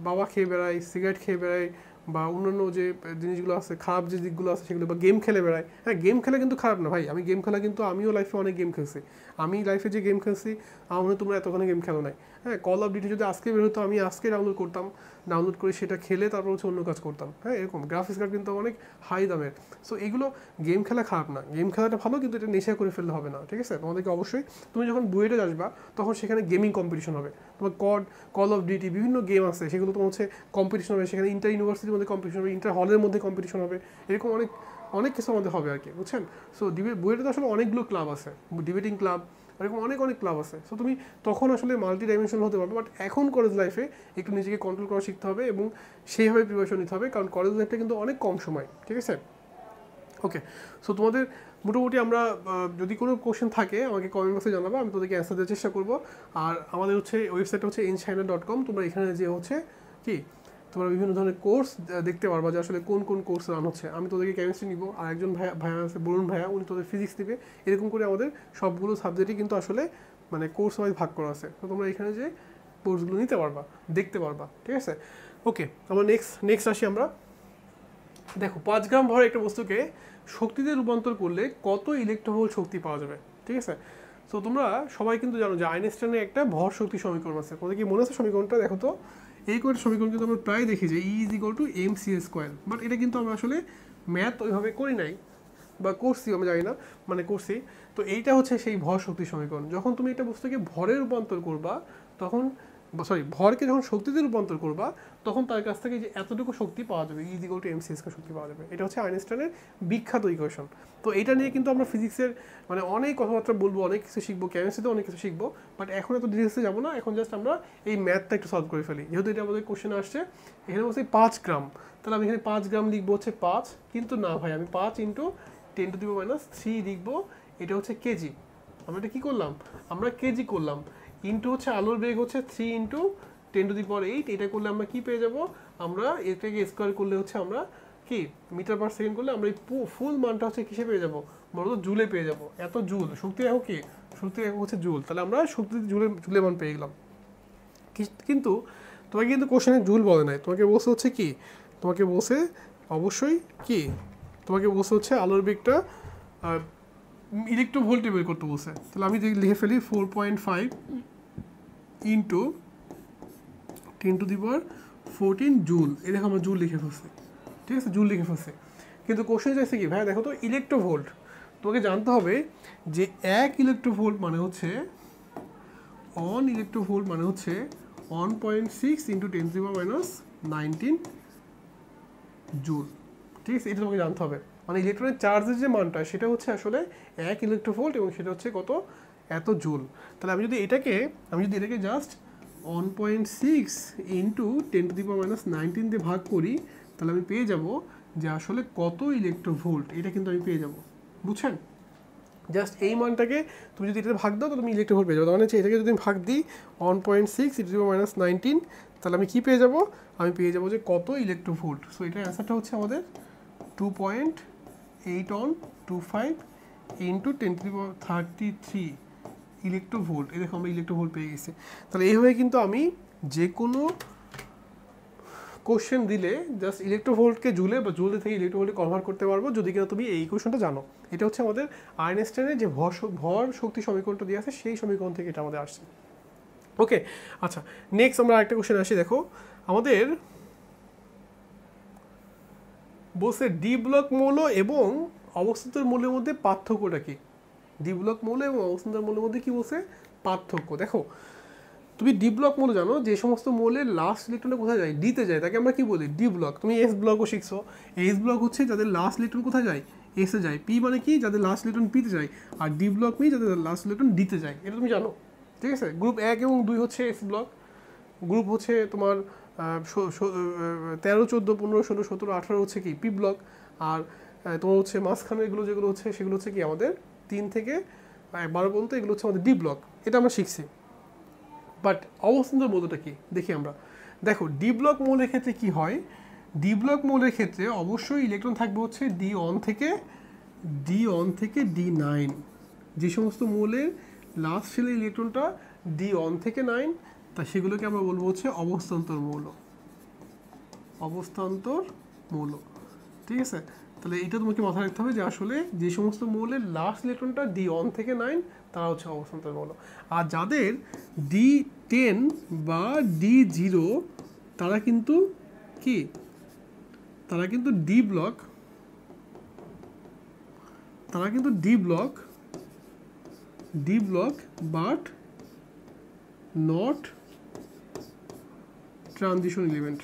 বাবা খেয়ে বেড়ায়, সিগারেট খেয়ে বেড়ায়, বা অন্যান্য যে জিনিসগুলো আছে, খারাপ যে দিকগুলো আছে সেগুলো, বা গেম খেলে বেড়ায়। হ্যাঁ, গেম খেলা কিন্তু খারাপ না ভাই, আমি গেম খেলা কিন্তু আমিও লাইফে অনেক গেম খেলছি। আমি লাইফে যে গেম খেলছি আমার মনে হয় তোমরা এতক্ষণে গেম খেলো নাই। হ্যাঁ, কল অফ ডিউটি যদি আজকে বের হতো, আমি আজকে ডাউনলোড করতাম, ডাউনলোড করে সেটা খেলে তারপর হচ্ছে অন্য কাজ করতাম। হ্যাঁ, এরকম গ্রাফিক্স কার্ড কিন্তু অনেক হাই দামের। সো এগুলো গেম খেলা খারাপ না, গেম খেলাটা ভালো, কিন্তু এটা নেশা করে ফেললে হবে না, ঠিক আছে? তোমাদেরকে অবশ্যই তুমি যখন বুয়েটে আসবা তখন সেখানে গেমিং কম্পিটিশন হবে, তোমার কল অফ ডিউটি বিভিন্ন গেম আছে, সেগুলো তোমার হচ্ছে কম্পিটিশন হবে, সেখানে ইন্টার ইউনিভার্সিটির মধ্যে কম্পিটিশন হবে, ইন্টার হলের মধ্যে কম্পিটিশন হবে, এরকম অনেক অনেক কিছু আমাদের হবে আর কি, বুঝছেন? সো বুয়েটে তো আসলে অনেকগুলো ক্লাব আছে, ডিবেটিং ক্লাব, এরকম অনেক অনেক ক্লাব আছে। সো তুমি তখন আসলে মাল্টি ডাইমেনশনাল হতে পারবে। বাট এখন কলেজ লাইফে একটু নিজেকে কন্ট্রোল করা শিখতে হবে এবং সেইভাবে প্রিপারেশন নিতে হবে, কারণ কলেজ লাইফটা কিন্তু অনেক কম সময়, ঠিক আছে? ওকে, সো তোমাদের মোটামুটি আমরা যদি কোনো কোশ্চেন থাকে আমাকে কমেন্ট বক্সে জানাবো, আমি তোদেরকে অ্যান্সার দেওয়ার চেষ্টা করবো। আর আমাদের হচ্ছে ওয়েবসাইটটা হচ্ছে enchina.com, তোমরা এখানে যে হচ্ছে কি তোমরা বিভিন্ন ধরনের কোর্স দেখতে পারবা, যে আসলে কোন কোন কোর্স রান হচ্ছে। আমি তোদেরকে কেমিস্ট্রি নিব, আর একজন ভাইয়া আছে বরুণ ভাইয়া, উনি তোদের ফিজিক্স নেবে, এরকম করে আমাদের সবগুলো সাবজেক্টই কিন্তু আসলে মানে কোর্স ওয়াইজ ভাগ করা আছে। তো তোমরা এখানে যে কোর্সগুলো নিতে পারবা, দেখতে পারবা, ঠিক আছে? ওকে, আমরা নেক্সট আসি আমরা দেখো 5 গ্রাম ভর একটা বস্তুকে শক্তিতে রূপান্তর করলে কত ইলেকট্রোভোল্ট শক্তি পাওয়া যাবে, ঠিক আছে। সো তোমরা সবাই কিন্তু জানো যে আইনস্টাইনের একটা ভর শক্তি সমীকরণ আছে। তোমাদের কি মনে আছে সমীকরণটা? দেখো তো, এই করে সমীকরণ কিন্তু আমরা প্রায় দেখি যে E = mc স্কোয়ার, বাট এটা কিন্তু আমরা আসলে ম্যাথ ওইভাবে করি নাই, বা করছি আমি জানি না, মানে করছি। তো এইটা হচ্ছে সেই ভর শক্তি সমীকরণ। যখন তুমি একটা বস্তুকে ভরে রূপান্তর করবা তখন, ভরকে যখন শক্তিতে রূপান্তর করবা তখন তার কাছ থেকে যে এতটুকু শক্তি পাওয়া যাবে, E = mc স্কয়ার শক্তি পাওয়া যাবে। এটা হচ্ছে আইনস্টাইনের বিখ্যাত ইকুয়েশন। তো এটা নিয়ে কিন্তু আমরা ফিজিক্সের মানে অনেক কথাবার্তা বলবো, অনেক কিছু শিখবো, কেমিস্ট্রিতে অনেক কিছু শিখবো, বাট এখন এত ডিটেলসে যাবো না। এখন জাস্ট আমরা এই ম্যাথটা একটু সলভ করে ফেলি, যেহেতু এটা আমাদের কোশ্চেনে আসছে। এখানে বলছে 5 গ্রাম, তাহলে আমি এখানে 5 গ্রাম লিখবো হচ্ছে 5, কিন্তু না ভাই, আমি 5 × 10⁻³ লিখবো, এটা হচ্ছে কেজি। আমরা এটা কি করলাম? আমরা কেজি করলাম, ইন্টু হচ্ছে আলোর বেগ হচ্ছে 3 × 10⁸, এটা করলে আমরা কি পেয়ে যাব? আমরা এটাকে স্কোয়ার করলে হচ্ছে আমরা কি মিটার পার সেকেন্ড করলে আমরা এই ফুল মানটা হচ্ছে কিসে পেয়ে যাব? বলতো জুলে পেয়ে যাব। এত জুল, শক্তির একক কি? শক্তির একক হচ্ছে জুল। তাহলে আমরা শক্তি জুলে মান পেয়ে গেলাম। কিন্তু তোমাকে কিন্তু কোশ্চেনে জুল বলে নাই, তোমাকে বলছে হচ্ছে কি, তোমাকে বলছে অবশ্যই কি, তোমাকে বলছে হচ্ছে আলোর বেগটা ইলেকট্রোভোল্টে বের করতে বলছে। তাহলে আমি লিখে ফেলি 4.5 × 10⁻14 জুল। এই দেখো আমরা জুল লিখে ফেলছি, ঠিক আছে, জুল লিখে ফেলছি। কিন্তু কোশ্চেন চাইছে কি, ভাই দেখো তো ইলেকট্রোভোল্ট, তোমাকে জানতে হবে যে 1 ইলেকট্রোভোল্ট মানে হচ্ছে 1 ইলেকট্রোভোল্ট মানে হচ্ছে 1.6 × 10⁻19 জুল, ঠিক আছে। এটা তোমাকে জানতে হবে, মানে ইলেকট্রনের চার্জের যে মানটা সেটা হচ্ছে আসলে 1 ইলেকট্রোভোল্ট এবং সেটা হচ্ছে কত? এত জুল। তাহলে আমি যদি এটাকে জাস্ট 1.6 × 10⁻19 দিয়ে ভাগ করি, তাহলে আমি পেয়ে যাব যে আসলে কত ইলেকট্রোভোল্ট, এটা কিন্তু আমি পেয়ে যাব, বুঝছেন? জাস্ট এই মানটাকে তুমি যদি এটা ভাগ দাও তো তুমি ইলেকট্রোভোল্ট পেয়ে যাবো। তার মানে হচ্ছে এটাকে যদি আমি ভাগ দিই 1.6 × 10⁻19, তাহলে আমি কি পেয়ে যাব? আমি পেয়ে যাব যে কত ইলেকট্রোভোল্ট। সো এটার অ্যান্সারটা হচ্ছে আমাদের 2.8125 × 10⁻33 ইলেকট্রোভোল্ট। এই দেখো আমরা ইলেকট্রোভোল্ট পেয়ে গেছি। তাহলে এইভাবে কিন্তু আমি যে কোনো কোশ্চেন দিলে জাস্ট ইলেকট্রোভোল্টকে জুলে বা জুলে থেকে ইলেকট্রোভোল্টে কনভার্ট করতে পারবো, যদি কিনা তুমি এই ইকুয়েশনটা জানো। এটা হচ্ছে আমাদের আইনস্টাইনের যে ভর শক্তি সমীকরণটা দিয়ে আছে সেই সমীকরণ থেকে এটা আমাদের আসছে। ওকে, আচ্ছা, নেক্সট আমরা আরেকটা কোশ্চেন আসি। দেখো আমাদের বলছে ডি ব্লক মৌল এবং অবস্থান্তর মৌলের মধ্যে পার্থক্যটা কি? ডি ব্লক মৌল এবং অবস্থান্তর মৌলের মধ্যে কি বলছে? পার্থক্য। দেখো তুমি ডি ব্লক মৌল জানো, যে সমস্ত মৌলের লাস্ট ইলেকট্রনটা কোথায় যায়? ডিতে যায়, তাকে আমরা কি বলি? D block. তুমি এস ব্লকও শিখছো। এস ব্লক হচ্ছে যাদের লাস্ট ইলেকট্রন কোথায় যায়? এসে যায়। পি মানে কি? যাদের লাস্ট ইলেকট্রন পিতে যায়। আর ডি ব্লক নেই, যাদের লাস্ট ইলেকট্রন ডিতে যায়। এটা তুমি জানো, ঠিক আছে। গ্রুপ 1 এবং 2 হচ্ছে এস ব্লক। গ্রুপ হচ্ছে তোমার 13, 14, 15, 16, 17, 18 হচ্ছে কি পি ব্লক। আর তোমার হচ্ছে মাঝখানে এগুলো যেগুলো হচ্ছে সেগুলো হচ্ছে কি আমাদের 3 থেকে 12 পর্যন্ত, এগুলো হচ্ছে আমাদের ডি ব্লক। এটা আমরা শিখছি। বাট অবস্থান্তর মৌলটা কি দেখি আমরা। দেখো ডি ব্লক মৌলের ক্ষেত্রে কি হয়? ডি ব্লক মৌলের ক্ষেত্রে অবশ্যই ইলেকট্রন থাকবে হচ্ছে D1 থেকে D9। যে সমস্ত মৌলের লাস্ট শেলের ইলেকট্রনটা D1 থেকে 9, তা সেগুলোকে আমরা বলবো হচ্ছে অবস্থান্তর মৌল। অবস্থান্তর মৌল, ঠিক আছে। তাহলে এটা তোমাকে মাথায় রাখতে হবে যে আসলে যে সমস্ত মৌলের লাস্ট ইলেকট্রনটা D1 থেকে 9 তারা হচ্ছে অবস্থান্তর মৌল। আর যাদের D10 বা D0 তারা কিন্তু কি? তারা কিন্তু D block, but not transition element.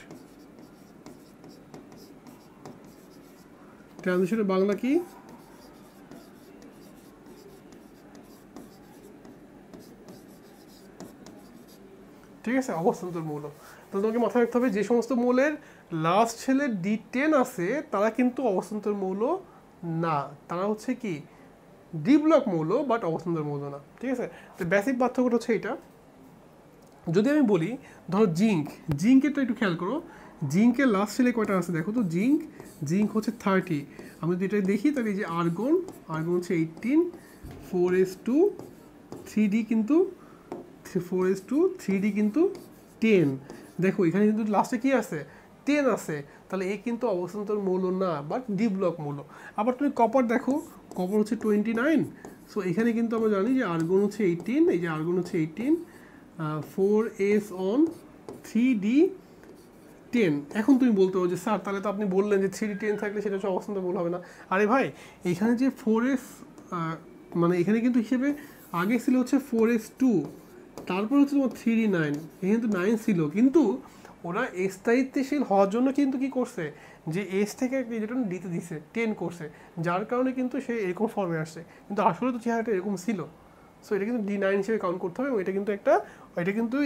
ট্রানজিশনের বাংলা কি? ঠিক আছে, অবস্থান্তর মৌল। তো তোমাকে মাথায় রাখতে হবে যে সমস্ত মৌলের লাস্ট শেলের D10 আছে তারা কিন্তু অবস্থান্তর মৌল না, তারা হচ্ছে কি ডি ব্লক মৌল বাট অবস্থান্তর মৌল না, ঠিক আছে। তো বেসিক পার্থক্যটা হচ্ছে এটা। যদি আমি বলি ধরো জিঙ্কের তো একটু খেয়াল করো, জিঙ্কের লাস্ট শেলে কয়টা আছে দেখো তো। জিঙ্ক হচ্ছে 30। আমি যদি এটা দেখি তাহলে এই যে আর্গন হচ্ছে 18, 4s2 3d কিন্তু 4s2 3d কিন্তু 10। দেখো এখানে কিন্তু লাস্টে কি আছে? 10 আছে। তাহলে এ কিন্তু অবস্থান্তর মৌল না, বাট ডি ব্লক মৌল। আবার তুমি কপার দেখো, কপার হচ্ছে 29। সো এখানে কিন্তু আমরা জানি যে আর্গন হচ্ছে 18, এই যে আর্গন হচ্ছে 18, 4s on 3d10। এখন তুমি বলতে পারো যে স্যার তাহলে তো আপনি বললেন যে 3d10 থাকলে সেটা হচ্ছে অবস্থান্তর মৌল হবে না। আরে ভাই, এখানে যে 4s মানে এখানে কিন্তু হিসেবে আগে ছিল হচ্ছে 4s2, তারপর হচ্ছে তোমার 3d9, এখানে তো 9 ছিল, কিন্তু ওরা স্থায়িত্বশীল হওয়ার জন্য কিন্তু কি করছে যে এস থেকে ইলেকট্রন ডিতে দিছে, 10 করছে, যার কারণে কিন্তু সে এরকম ফর্মে আসছে, কিন্তু আসলে তো চেহারাটা এরকম ছিল। সো এটা কিন্তু D9 হিসেবে কাউন্ট করতে হবে, এবং এটা কিন্তু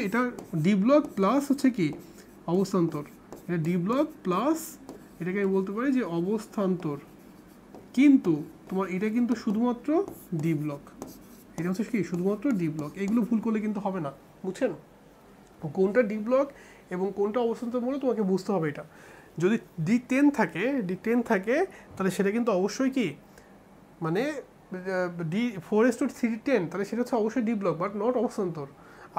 এটা ডি ব্লক প্লাস হচ্ছে কি অবস্থান্তর, এটা ডি ব্লক প্লাস এটাকে আমি বলতে পারি যে অবস্থান্তর, কিন্তু তোমার এটা কিন্তু শুধুমাত্র ডি ব্লক, এটা হচ্ছে কি শুধুমাত্র ডি ব্লক। এইগুলো ভুল করলে কিন্তু হবে না, বুঝছেন? কোনটা ডি ব্লক এবং কোনটা অবস্থান্তর মৌল তোমাকে বুঝতে হবে। এটা যদি D10 থাকে তাহলে সেটা কিন্তু অবশ্যই কি মানে D4s to 3d10, তাহলে সেটা হচ্ছে অবশ্যই ডি ব্লক বাট নট অবস্থান্তর।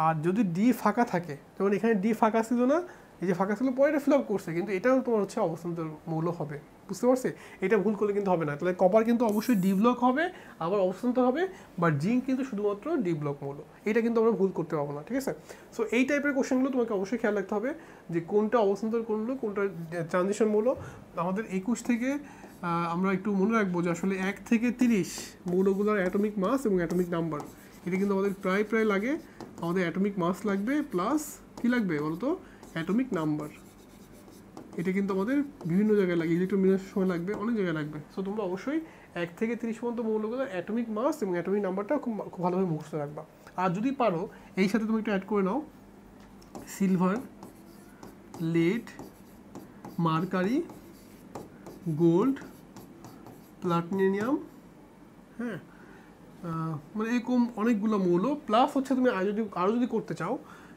আর যদি ডি ফাঁকা থাকে, যেমন এখানে ডি ফাঁকা ছিল না, এই যে ফাঁকা ছিল পরে এটা ফিল আপ করছে, কিন্তু এটাও তোমার হচ্ছে অবস্থান্তর মৌল হবে, বুঝতে পারছি? এটা ভুল করলে কিন্তু হবে না। তাহলে কপার কিন্তু অবশ্যই ডি ব্লক হবে, আবার অবস্থান্তর হবে, বাট জিঙ্ক কিন্তু শুধুমাত্র ডি ব্লক মৌল। এটা কিন্তু আমরা ভুল করতে পারবো না, ঠিক আছে? সো এই টাইপের কোশ্চেনগুলো তোমাকে অবশ্যই খেয়াল রাখতে হবে যে কোনটা অবস্থান্তর মৌল, কোনটা ট্রানজিশন মৌল। আমাদের 21 থেকে আমরা একটু মনে রাখবো যে আসলে 1 থেকে 30 মৌলগুলোর অ্যাটমিক মাস এবং অ্যাটমিক নাম্বার, এটা কিন্তু আমাদের প্রায় লাগে। আমাদের অ্যাটমিক মাস লাগবে, প্লাস কি লাগবে বলতো, অ্যাটমিক নাম্বার। এটা কিন্তু আমাদের বিভিন্ন জায়গায় লাগে, ইলেকট্রন বিন্যাসের সময় লাগবে, অনেক জায়গায় লাগবে। সো তোমরা অবশ্যই 1 থেকে 30 পর্যন্ত মৌলগুলোর অ্যাটমিক মাস এবং অ্যাটমিক নাম্বারটা খুব ভালোভাবে মুখস্থ রাখবা। আর যদি পারো এই সাথে তুমি একটু অ্যাড করে নাও silver, lead, mercury, gold, platinum, হ্যাঁ, মানে এরকম অনেকগুলো মৌল। প্লাস হচ্ছে তুমি আরও যদি করতে চাও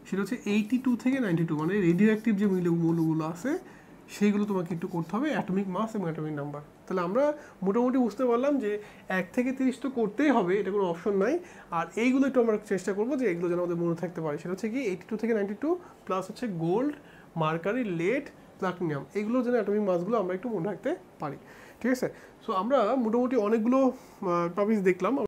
সেটা হচ্ছে 82 থেকে 92, মানে রেডিও অ্যাক্টিভ যে মৌলগুলো আছে সেইগুলো তোমাকে একটু করতে হবে, অ্যাটমিক মাস এবং অ্যাটমিক নাম্বার। তাহলে আমরা মোটামুটি বুঝতে পারলাম যে 1 থেকে 30 তো করতেই হবে, এটা কোনো অপশন নাই। আর এইগুলো একটু আমরা চেষ্টা করবো যে এগুলো যেন আমাদের মনে থাকতে পারে। সেটা হচ্ছে কি 82 থেকে 92, প্লাস হচ্ছে গোল্ড, মার্কারি, লেড, প্লাটিনিয়াম, এগুলো যেন অ্যাটমিক মাসগুলো আমরা একটু মনে রাখতে পারি, ঠিক আছে? সো আমরা মোটামুটি অনেকগুলো টপিকস দেখলাম।